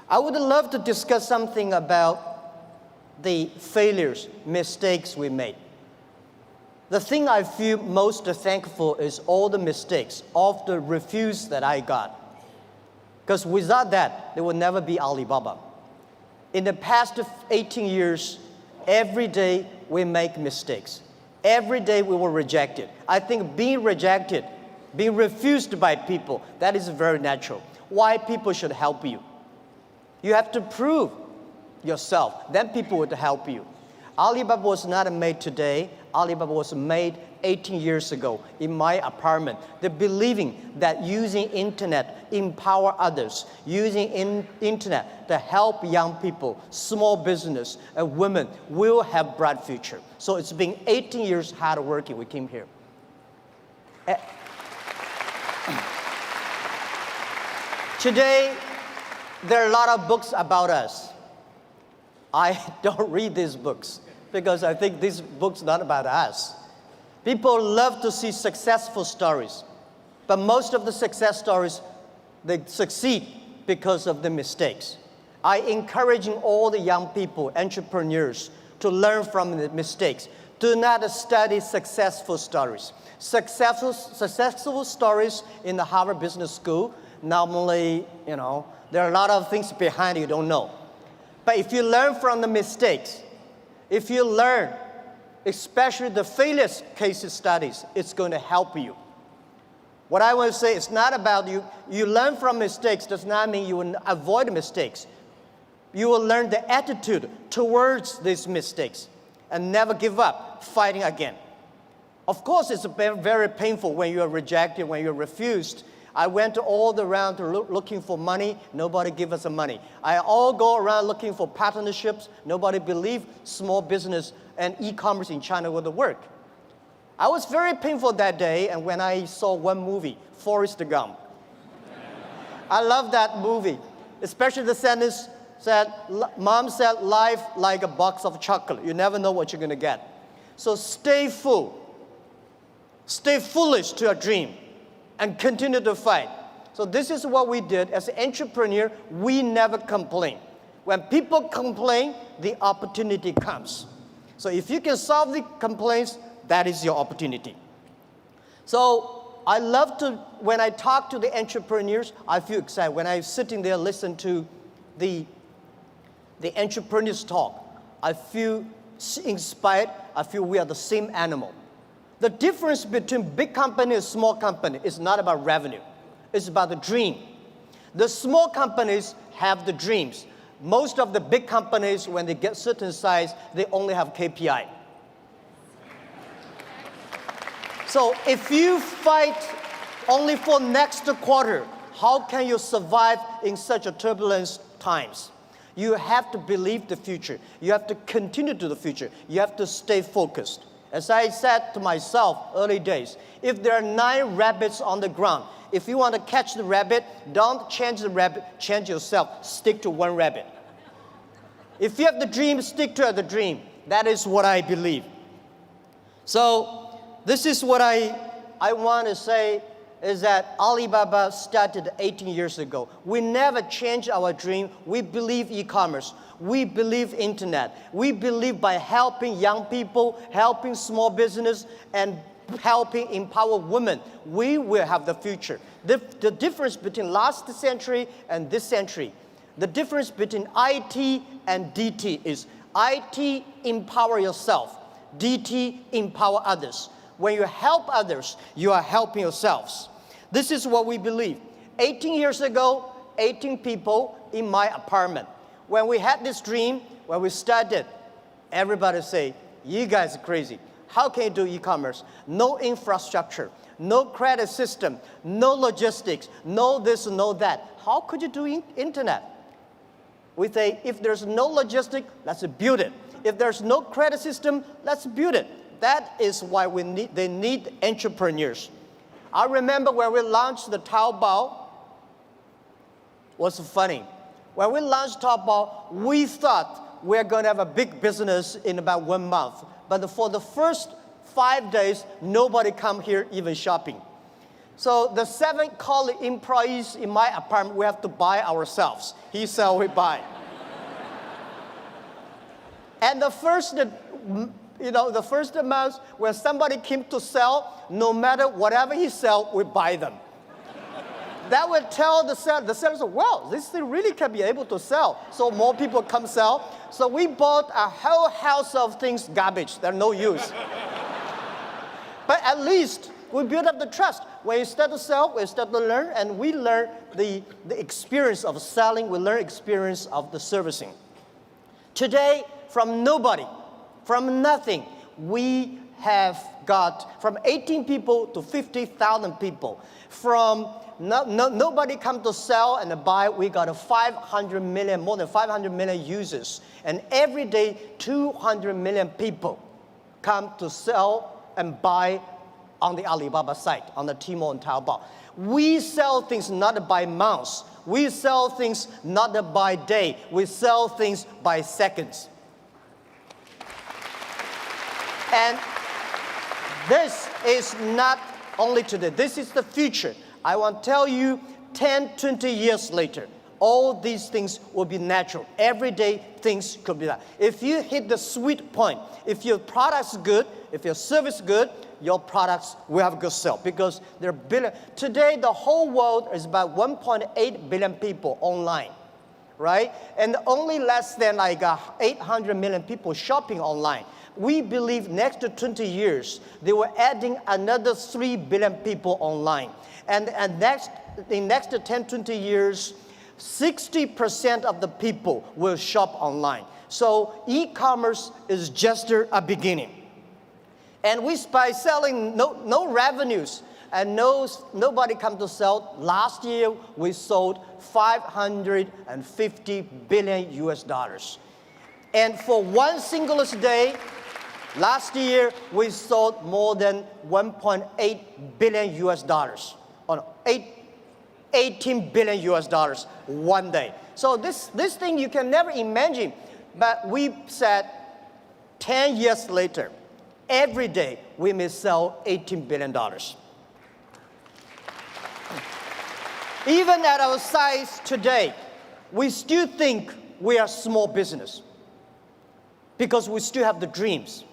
Speaker 2: I would love to discuss something about the failures, mistakes we made. The thing I feel most thankful is all the mistakes, all the refuse that I got. Because without that, there would never be Alibaba. In the past 18 years, every day we make mistakes. Every day we were rejected. I think being rejected, being refused by people, that is very natural. Why people should help you? You have to prove yourself, then people would help you. Alibaba was not made today. Alibaba was made 18 years ago in my apartment. The believing that using internet empower others, using internet to help young people, small business, and women will have bright future. So it's been 18 years hard working. We came here. Today, there are a lot of books about us. I don't read these books because I think these books are not about us. People love to see successful stories, but most of the success stories, they succeed because of the mistakes. I encourage all the young people, entrepreneurs, to learn from the mistakes. Do not study successful stories. Successful stories in the Harvard Business School, normally, there are a lot of things behind you don't know. But if you learn from the mistakes, if you learn, especially the failure case studies, it's going to help you. What I want to say is not about you. You learn from mistakes does not mean you will avoid mistakes. You will learn the attitude towards these mistakes and never give up, fighting again. Of course, it's very, very painful when you are rejected, when you're refused. I went all around looking for money. Nobody give us the money. I all go around looking for partnerships. Nobody believed small business and e-commerce in China would work. I was very painful that day, and when I saw one movie, Forrest Gump. I love that movie, especially the sentence said, Mom said, life like a box of chocolate. You never know what you're going to get. So stay full. Stay foolish to your dream and continue to fight. So this is what we did. As an entrepreneur, we never complain. When people complain, the opportunity comes. So if you can solve the complaints, that is your opportunity. So I love to, when I talk to the entrepreneurs, I feel excited. When I'm sitting there, listen to the entrepreneurs talk, I feel inspired. I feel we are the same animal. The difference between big company and small company is not about revenue. It's about the dream. The small companies have the dreams. Most of the big companies, when they get certain size, they only have KPI. So if you fight only for next quarter, how can you survive in such a turbulent times? You have to believe the future. You have to continue to the future. You have to stay focused. As I said to myself early days, if there are 9 rabbits on the ground, if you want to catch the rabbit, don't change the rabbit, change yourself. Stick to one rabbit. If you have the dream, stick to the dream. That is what I believe. So this is what I want to say, is that Alibaba started 18 years ago. We never changed our dream. We believe e-commerce. We believe internet. We believe by helping young people, helping small business, and helping empower women, we will have the future. The difference between last century and this century, the difference between IT and DT is IT, empower yourself. DT, empower others. When you help others, you are helping yourselves. This is what we believe. 18 years ago, 18 people in my apartment. When we had this dream, when we started, everybody say, you guys are crazy. How can you do e-commerce? No infrastructure, no credit system, no logistics, no this, no that. How could you do internet? We say, if there's no logistics, let's build it. If there's no credit system, let's build it. That is why they need entrepreneurs. I remember when we launched the Taobao, was funny. When we launched Taobao, we thought we were going to have a big business in about 1 month. But for the first 5 days, nobody come here even shopping. So the 7 colleague employees in my apartment, we have to buy ourselves. He sell, we buy. And the first month, when somebody came to sell, no matter whatever he sell, we buy them. That would tell the seller, well, this thing really can be able to sell. So more people come sell. So we bought a whole house of things, garbage, they're no use. But at least we build up the trust. When you start to sell, we start to learn, and we learn the experience of selling, we learn experience of the servicing. Today, from nobody, from nothing, we have got from 18 people to 50,000 people. From nobody come to sell and buy, we got a 500 million, more than 500 million users. And every day, 200 million people come to sell and buy on the Alibaba site, on the Tmall and Taobao. We sell things not by months. We sell things not by day. We sell things by seconds. And this is not only today. This is the future. I want to tell you, 10, 20 years later, all these things will be natural. Every day, things could be that. If you hit the sweet point, if your product's good, if your service is good, your products will have a good sale because there are billion. Today, the whole world is about 1.8 billion people online, right? And only less than like 800 million people shopping online. We believe next to 20 years, they were adding another 3 billion people online. And in next 10, 20 years, 60% of the people will shop online. So e-commerce is just a beginning. And by selling no revenues and nobody come to sell, last year we sold 550 billion US dollars. And for one single day, last year we sold more than 1.8 billion US dollars. 18 billion US dollars one day. So this thing you can never imagine. But we said 10 years later, every day we may sell $18 billion. Even at our size today, we still think we are small business because we still have the dreams.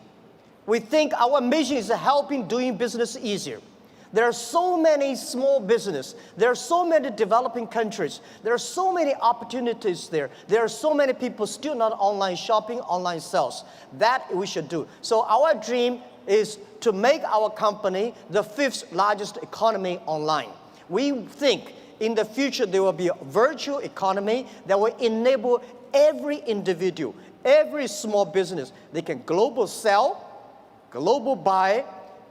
Speaker 2: We think our mission is helping doing business easier. There are so many small businesses. There are so many developing countries. There are so many opportunities there. There are so many people still not online shopping, online sales. That we should do. So our dream is to make our company the 5th largest economy online. We think in the future there will be a virtual economy that will enable every individual, every small business. They can global sell, global buy,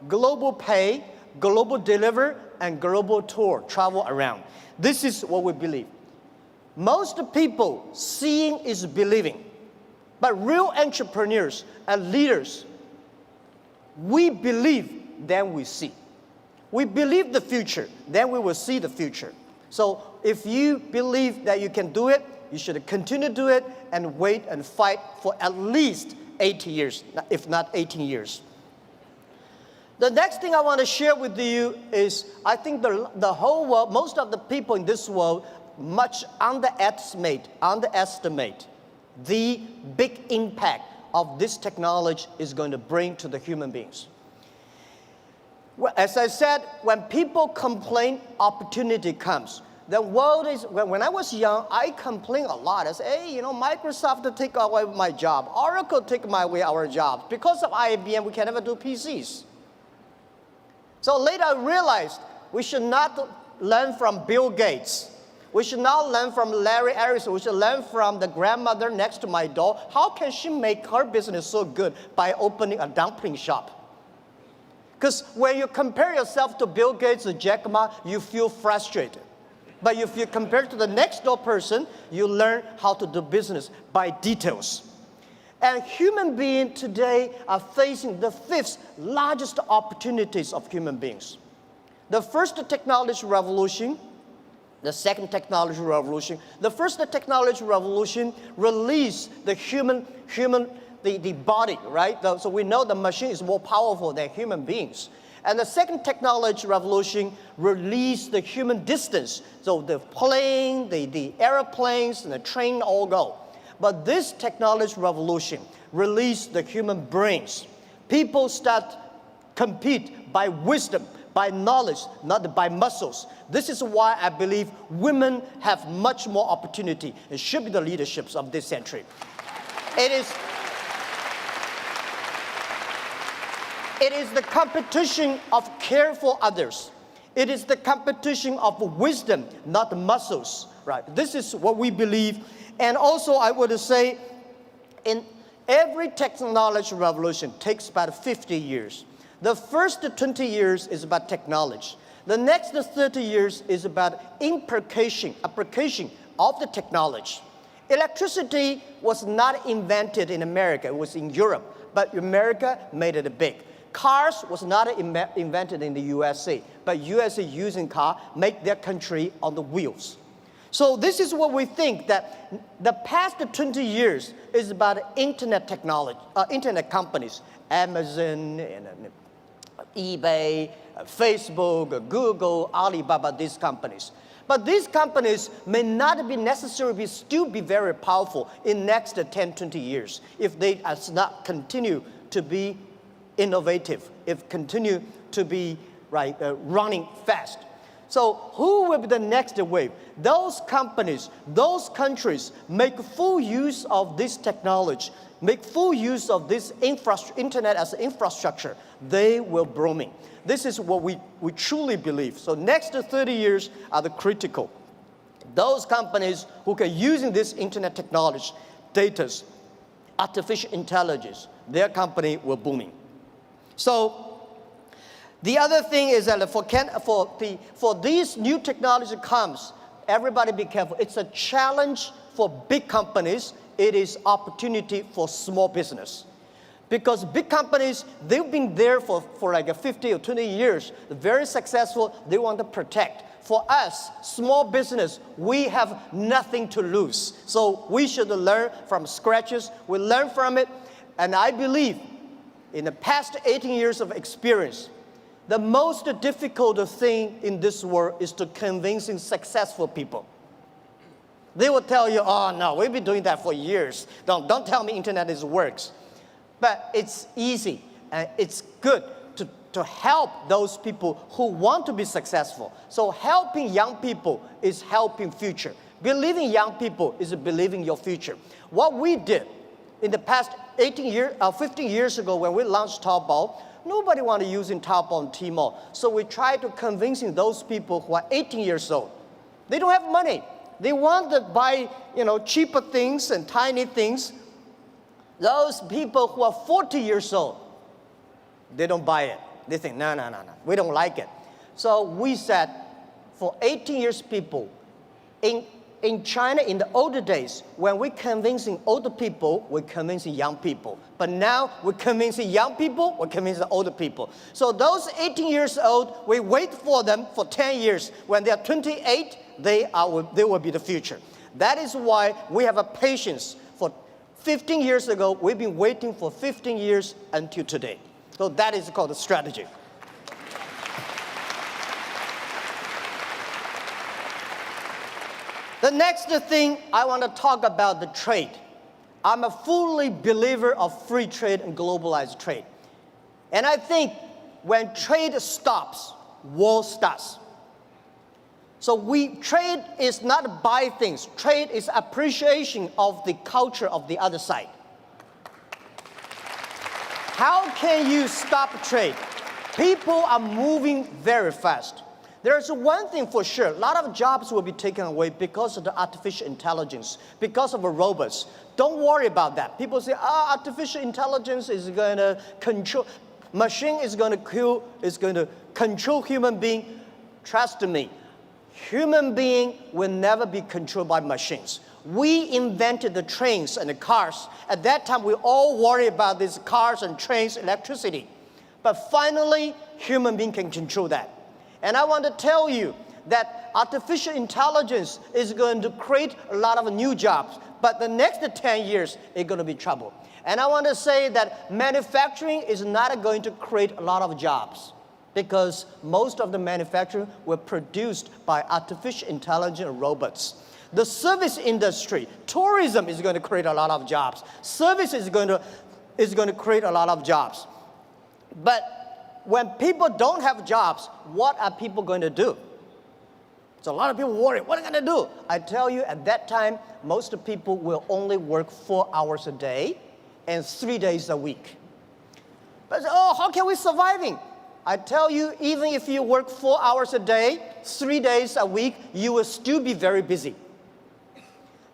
Speaker 2: global pay, global deliver, and global tour, travel around. This is what we believe. Most people, seeing is believing. But real entrepreneurs and leaders, we believe, then we see. We believe the future, then we will see the future. So if you believe that you can do it, you should continue to do it and wait and fight for at least 80 years, if not 18 years.
Speaker 3: The next thing I want to share with you is I think the whole world, most of the people in this world, much underestimate the big impact of this technology is going to bring to the human beings. Well, as I said, when people complain, opportunity comes. The world is, when I was young, I complained a lot. I said, hey, you know, Microsoft take away my job. Oracle take away our jobs. Because of IBM, we can never do PCs. So later I realized we should not learn from Bill Gates. We should not learn from Larry Ellison. We should learn from the grandmother next to my door. How can she make her business so good by opening a dumpling shop? Because when you compare yourself to Bill Gates or Jack Ma, you feel frustrated. But if you compare to the next door person, you learn how to do business by details. And human beings today are facing the fifth largest opportunities of human beings. The first technology revolution, the second technology revolution. The first technology revolution released the body, right? So we know the machine is more powerful than human beings. And the second technology revolution released the human distance. So the plane, the airplanes, and the train all go. But this technology revolution released the human brains. People start compete by wisdom, by knowledge, not by muscles. This is why I believe women have much more opportunity and should be the leaderships of this century. It is the competition of care for others. It is the competition of wisdom, not muscles, right? This is what we believe. And also I would say, in every technology revolution takes about 50 years. The first 20 years is about technology. The next 30 years is about application of the technology. Electricity was not invented in America, it was in Europe, but America made it big. Cars was not invented in the USA, but USA using car make their country on the wheels. So this is what we think, that the past 20 years is about internet technology, internet companies, Amazon, and eBay, Facebook, Google, Alibaba, these companies. But these companies may not be necessarily still be very powerful in next 10, 20 years if they does not continue to be innovative, if continue to be running fast. So who will be the next wave? Those companies, those countries make full use of this technology, make full use of this internet as infrastructure, they will booming. This is what we truly believe. So next 30 years are the critical. Those companies who can using this internet technology, data, artificial intelligence, their company will booming. So the other thing is that for these new technology comes, everybody be careful. It's a challenge for big companies. It is opportunity for small business. Because big companies, they've been there for like 50 or 20 years, very successful, they want to protect. For us, small business, we have nothing to lose. So we should learn from scratches, we learn from it, and I believe in the past 18 years of experience, the most difficult thing in this world is to convincing successful people. They will tell you, oh no, we've been doing that for years. Don't tell me internet works. But it's easy and it's good to help those people who want to be successful. So helping young people is helping future. Believing young people is believing your future. What we did in the past 15 years ago when we launched Taobao, nobody wanted to use Taobao and Tmall. So we tried to convincing those people who are 18 years old. They don't have money. They want to buy, cheaper things and tiny things. Those people who are 40 years old, they don't buy it. They think, no, we don't like it. So we said, for 18 years people, in China, in the older days, when we're convincing older people, we're convincing young people. But now we're convincing young people, we're convincing older people. So those 18 years old, we wait for them for 10 years. When they are 28, they will be the future. That is why we have a patience. For 15 years ago, we've been waiting for 15 years until today. So that is called a strategy. The next thing I want to talk about the trade. I'm a fully believer of free trade and globalized trade. And I think when trade stops, war starts. So trade is not buy things. Trade is appreciation of the culture of the other side. How can you stop trade? People are moving very fast. There's one thing for sure, a lot of jobs will be taken away because of the artificial intelligence, because of the robots. Don't worry about that. People say, artificial intelligence is going to control, machine is going to control human being. Trust me, human being will never be controlled by machines. We invented the trains and the cars. At that time, we all worry about these cars and trains, electricity. But finally, human being can control that. And I want to tell you that artificial intelligence is going to create a lot of new jobs. But the next 10 years, it's going to be trouble. And I want to say that manufacturing is not going to create a lot of jobs, because most of the manufacturing were produced by artificial intelligence robots. The service industry, tourism is going to create a lot of jobs. Service is going to create a lot of jobs. But when people don't have jobs, what are people going to do? So a lot of people worry, what are they going to do? I tell you, at that time, most people will only work 4 hours a day and 3 days a week. But how can we surviving? I tell you, even if you work 4 hours a day, 3 days a week, you will still be very busy.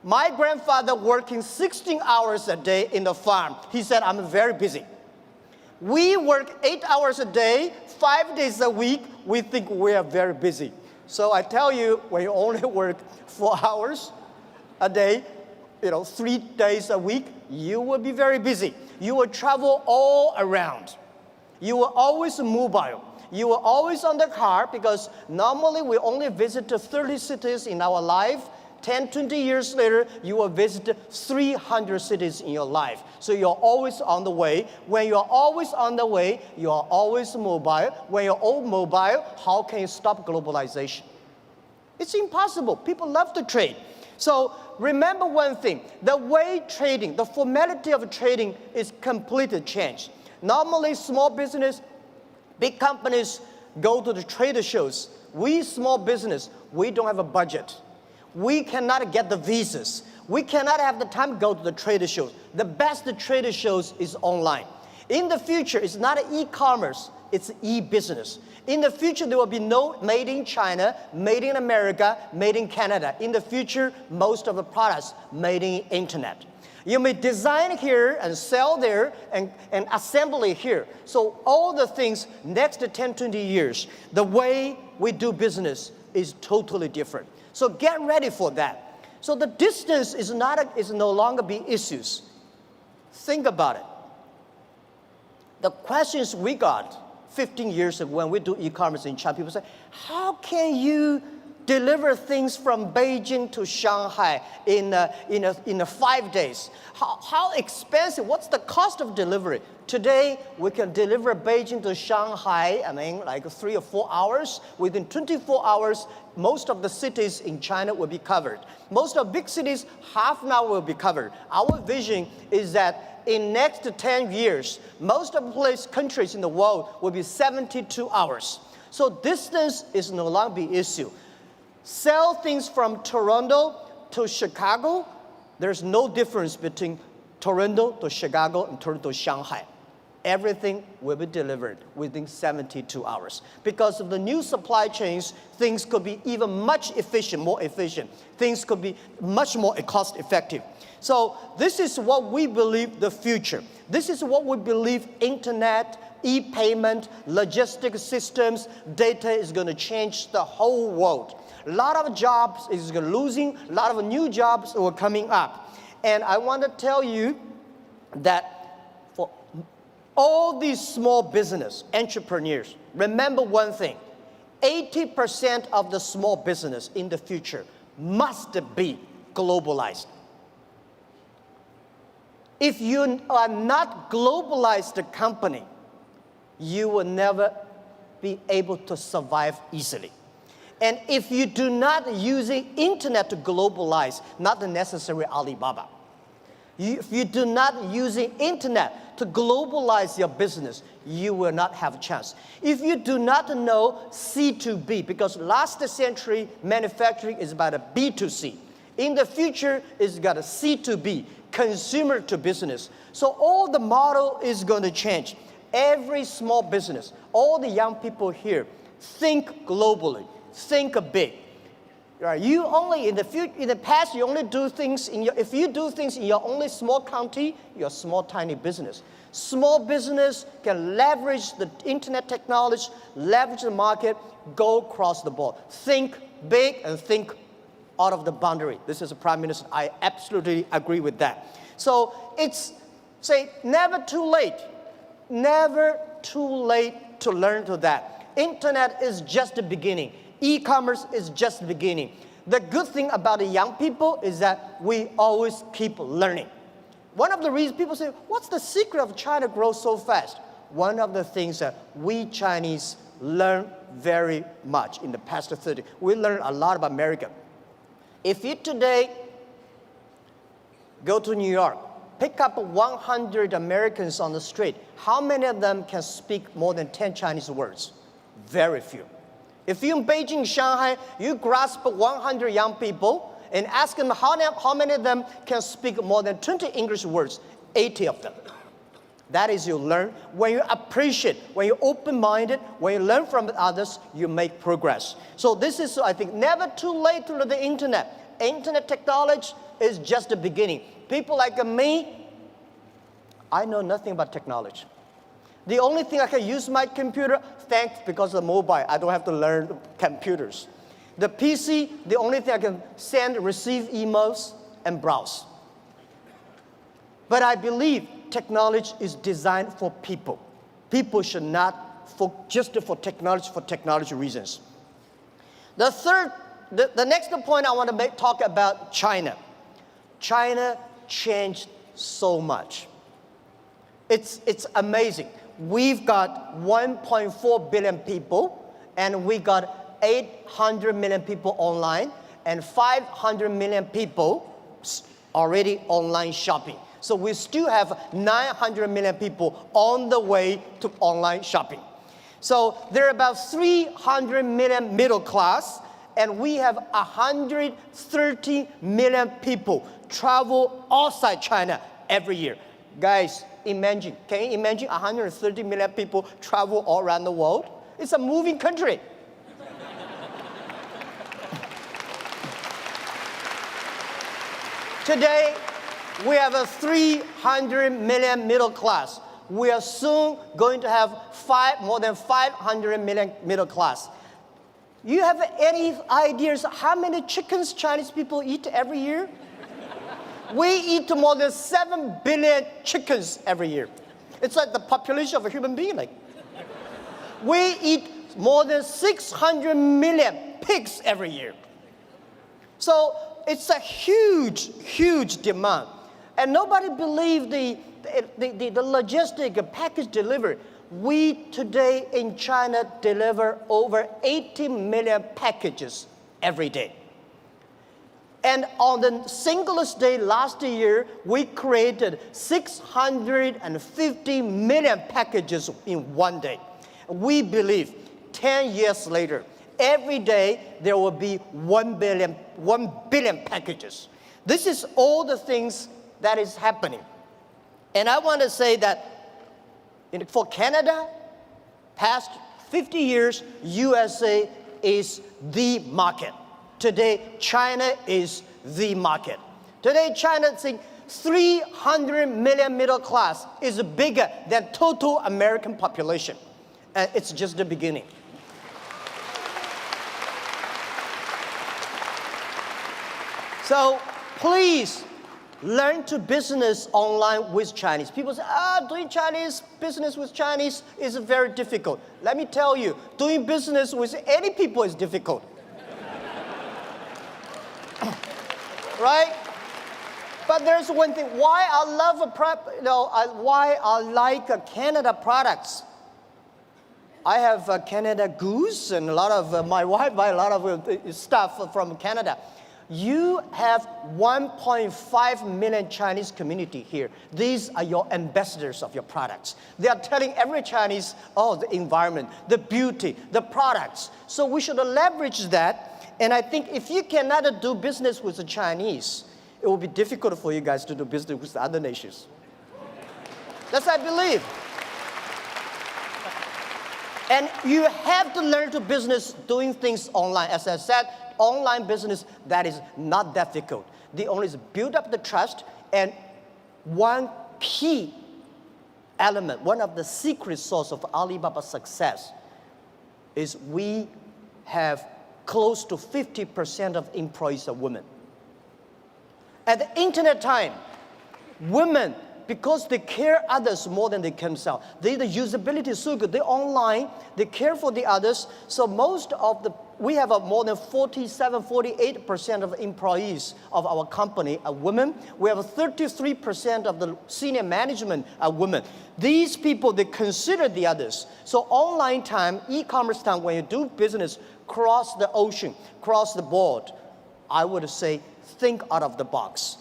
Speaker 3: My grandfather working 16 hours a day in the farm. He said, I'm very busy. We work 8 hours a day, 5 days a week. We think we are very busy. So I tell you, when you only work 4 hours a day, 3 days a week, you will be very busy. You will travel all around. You will always mobile. You will always on the car, because normally we only visit 30 cities in our life. 10, 20 years later, you will visit 300 cities in your life. So you're always on the way. When you're always on the way, you're always mobile. When you're all mobile, how can you stop globalization? It's impossible. People love to trade. So remember one thing, the way trading, the formality of trading is completely changed. Normally, small business, big companies go to the trade shows. We small business, we don't have a budget. We cannot get the visas. We cannot have the time to go to the trade shows. The best trade shows is online. In the future, it's not e-commerce, it's e-business. In the future, there will be no made in China, made in America, made in Canada. In the future, most of the products made in internet. You may design here and sell there and assemble it here. So all the things next 10, 20 years, the way we do business is totally different. So get ready for that. So the distance is no longer be issues. Think about it. The questions we got 15 years ago when we do e-commerce in China, people say, how can you deliver things from Beijing to Shanghai in 5 days? How expensive? What's the cost of delivery? Today, we can deliver Beijing to Shanghai, like 3 or 4 hours. Within 24 hours, most of the cities in China will be covered. Most of big cities, half an hour will be covered. Our vision is that in next 10 years, most of the countries in the world will be 72 hours. So distance is no longer the issue. Sell things from Toronto to Chicago, there's no difference between Toronto to Chicago and Toronto to Shanghai. Everything will be delivered within 72 hours. Because of the new supply chains, things could be even more efficient. Things could be much more cost effective. So this is what we believe the future. This is what we believe internet, e-payment, logistic systems, data is going to change the whole world. A lot of jobs is losing, a lot of new jobs are coming up. And I want to tell you that for all these small business entrepreneurs, remember one thing, 80% of the small business in the future must be globalized. If you are not globalized company, you will never be able to survive easily. And if you do not use the internet to globalize, not the necessary Alibaba. If you do not use the internet to globalize your business, you will not have a chance. If you do not know C2B, because last century manufacturing is about a B2C. In the future, it's got a C2B, consumer to business. So all the model is going to change. Every small business, all the young people here, think globally, think big. Right? You only in the past you only do things if you do things in your only small county, you're a small tiny business. Small business can leverage the internet technology, leverage the market, go across the board. Think big and think out of the boundary. This is a prime minister. I absolutely agree with that. So it's never too late. Never too late to learn to that. Internet is just the beginning. E-commerce is just the beginning. The good thing about the young people is that we always keep learning. One of the reasons people say, what's the secret of China grows so fast? One of the things that we Chinese learn very much in the past 30. We learn a lot about America. If you today go to New York, pick up 100 Americans on the street, how many of them can speak more than 10 Chinese words? Very few. If you're in Beijing, Shanghai, you grasp 100 young people and ask them how many of them can speak more than 20 English words, 80 of them. That is you learn. When you appreciate, when you're open-minded, when you learn from others, you make progress. So this is, I think, never too late to learn the internet. Internet technology is just the beginning. People like me, I know nothing about technology. The only thing I can use my computer, thanks because of the mobile, I don't have to learn computers. The PC, the only thing I can send, receive emails, and browse. But I believe technology is designed for people. People should not just for technology reasons. The next point I want to talk about China. China changed so much. It's amazing. We've got 1.4 billion people, and we got 800 million people online, and 500 million people already online shopping. So we still have 900 million people on the way to online shopping. So there are about 300 million middle class, and we have 130 million people travel outside China every year. Guys, can you imagine 130 million people travel all around the world? It's a moving country. Today, we have a 300 million middle class. We are soon going to have more than 500 million middle class. You have any ideas how many chickens Chinese people eat every year? We eat more than 7 billion chickens every year. It's like the population of a human being. We eat more than 600 million pigs every year. So it's a huge, huge demand. And nobody believes the logistic package delivery. We today in China deliver over 80 million packages every day. And on the singlest day last year, we created 650 million packages in one day. We believe 10 years later, every day there will be 1 billion packages. This is all the things that is happening. And I want to say that for Canada, past 50 years, USA is the market. Today, China is the market. Today, China, 300 million middle class is bigger than total American population. And it's just the beginning. So please learn to business online with Chinese. People say, doing Chinese business with Chinese is very difficult. Let me tell you, doing business with any people is difficult. Right? But there's one thing. Why I love why I like Canada products. I have Canada Goose, and a lot of my wife buy a lot of stuff from Canada. You have 1.5 million Chinese community here. These are your ambassadors of your products. They are telling every Chinese, oh, the environment, the beauty, the products. So we should leverage that. And I think if you cannot do business with the Chinese, it will be difficult for you guys to do business with the other nations. That's what I believe. And you have to learn to business doing things online. As I said, online business, that is not difficult. The only is build up the trust, and one key element, one of the secret source of Alibaba's success is we have close to 50% of employees are women. At the internet time, women, because they care others more than they care themselves. The usability is so good. They're online. They care for the others. So we have more than 47, 48% of employees of our company are women. We have 33% of the senior management are women. These people, they consider the others. So online time, e-commerce time, when you do business cross the ocean, cross the board, I would say think out of the box.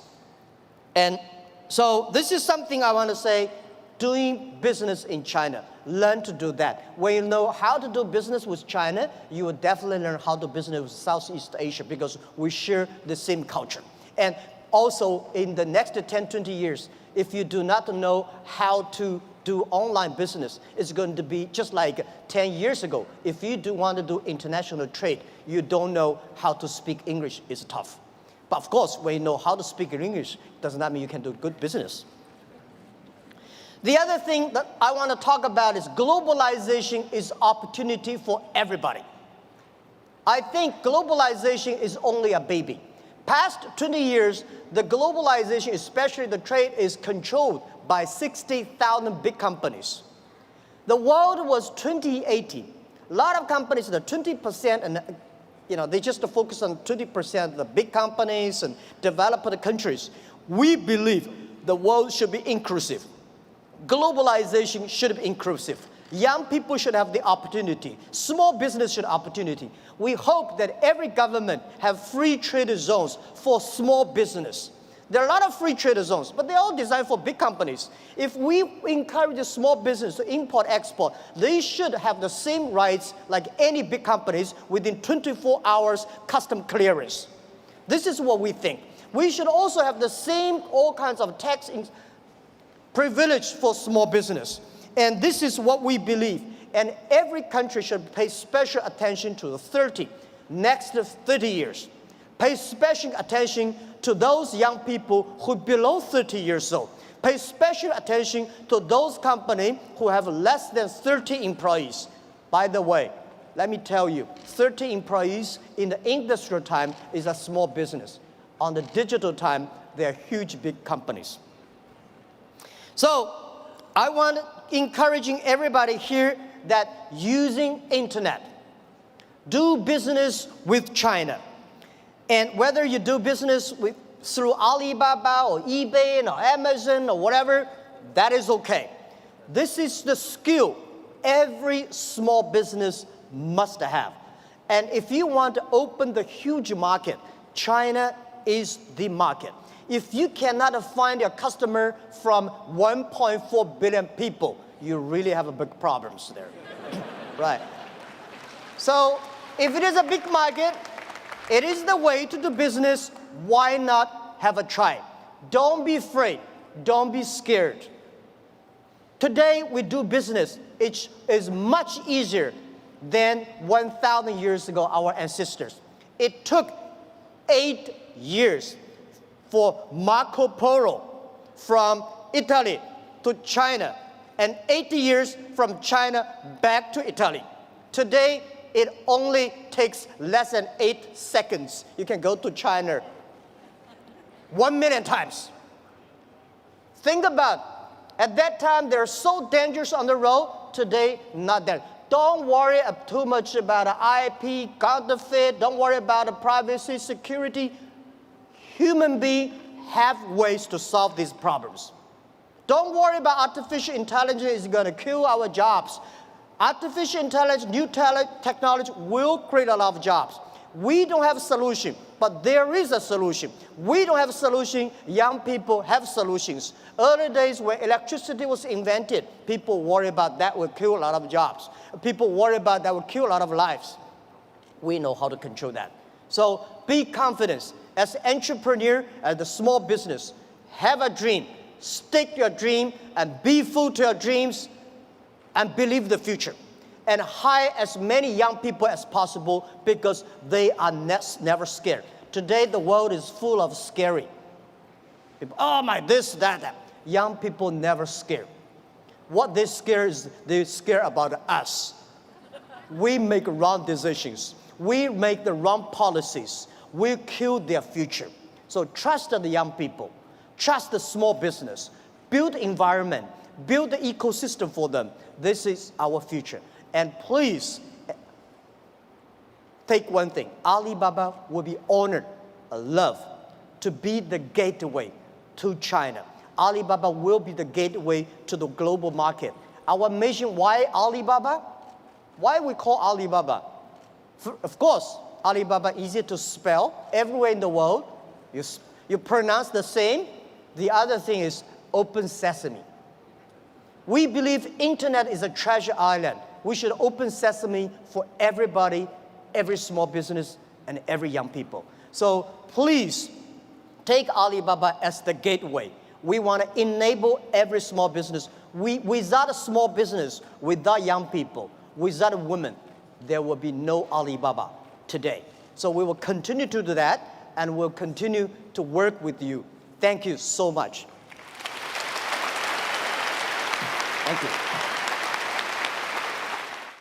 Speaker 3: And so this is something I want to say, doing business in China. Learn to do that. When you know how to do business with China, you will definitely learn how to do business with Southeast Asia because we share the same culture. And also in the next 10, 20 years, if you do not know how to do online business, it's going to be just like 10 years ago. If you do want to do international trade, you don't know how to speak English, it's tough. But of course, when you know how to speak English, does not mean you can do good business. The other thing that I want to talk about is globalization is opportunity for everybody. I think globalization is only a baby. Past 20 years, the globalization, especially the trade, is controlled by 60,000 big companies. The world was 2080. A lot of companies, the 20%, and they just focus on 20% of the big companies and developed countries. We believe the world should be inclusive. Globalization should be inclusive. Young people should have the opportunity. Small business should have opportunity. We hope that every government have free trade zones for small business. There are a lot of free trade zones, but they're all designed for big companies. If we encourage the small business to import, export, they should have the same rights like any big companies within 24 hours custom clearance. This is what we think. We should also have the same all kinds of tax privilege for small business. And this is what we believe. And every country should pay special attention to the next 30 years. Pay special attention to those young people who are below 30 years old. Pay special attention to those companies who have less than 30 employees. By the way, let me tell you, 30 employees in the industrial time is a small business. On the digital time, they are huge, big companies. So I want encouraging everybody here that using internet, do business with China. And whether you do business through Alibaba or eBay or Amazon or whatever, that is okay. This is the skill every small business must have. And if you want to open the huge market, China is the market. If you cannot find a customer from 1.4 billion people, you really have big problems there. Right. So if it is a big market, it is the way to do business. Why not have a try? Don't be afraid. Don't be scared. Today we do business. It is much easier than 1,000 years ago, our ancestors. It took 8 years for Marco Polo from Italy to China, and 80 years from China back to Italy. Today, it only takes less than 8 seconds. You can go to China 1 million times. Think about, at that time, they're so dangerous on the road. Today, not that. Don't worry too much about IP, counterfeit. Don't worry about privacy, security. Human beings have ways to solve these problems. Don't worry about artificial intelligence is going to kill our jobs. Artificial intelligence, new technology will create a lot of jobs. We don't have a solution, but there is a solution. We don't have a solution, young people have solutions. Early days when electricity was invented, people worry about that will kill a lot of jobs. People worry about that will kill a lot of lives. We know how to control that. So be confident. As an entrepreneur, as a small business, have a dream, stick to your dream, and be full to your dreams, and believe the future. And hire as many young people as possible because they are never scared. Today, the world is full of scary people. Oh my, this, that. Young people never scared. What they scare is they scare about us. We make wrong decisions. We make the wrong policies. We kill their future. So trust the young people. Trust the small business. Build environment. Build the ecosystem for them. This is our future. And please, take one thing. Alibaba will be honored, loved, to be the gateway to China. Alibaba will be the gateway to the global market. Our mission, why Alibaba? Why we call Alibaba? Of course, Alibaba easy to spell. Everywhere in the world, you pronounce the same. The other thing is open sesame. We believe internet is a treasure island. We should open sesame for everybody, every small business, and every young people. So please take Alibaba as the gateway. We want to enable every small business. Without a small business, without young people, without women, there will be no Alibaba today. So we will continue to do that, and we'll continue to work with you. Thank you so much. Thank you.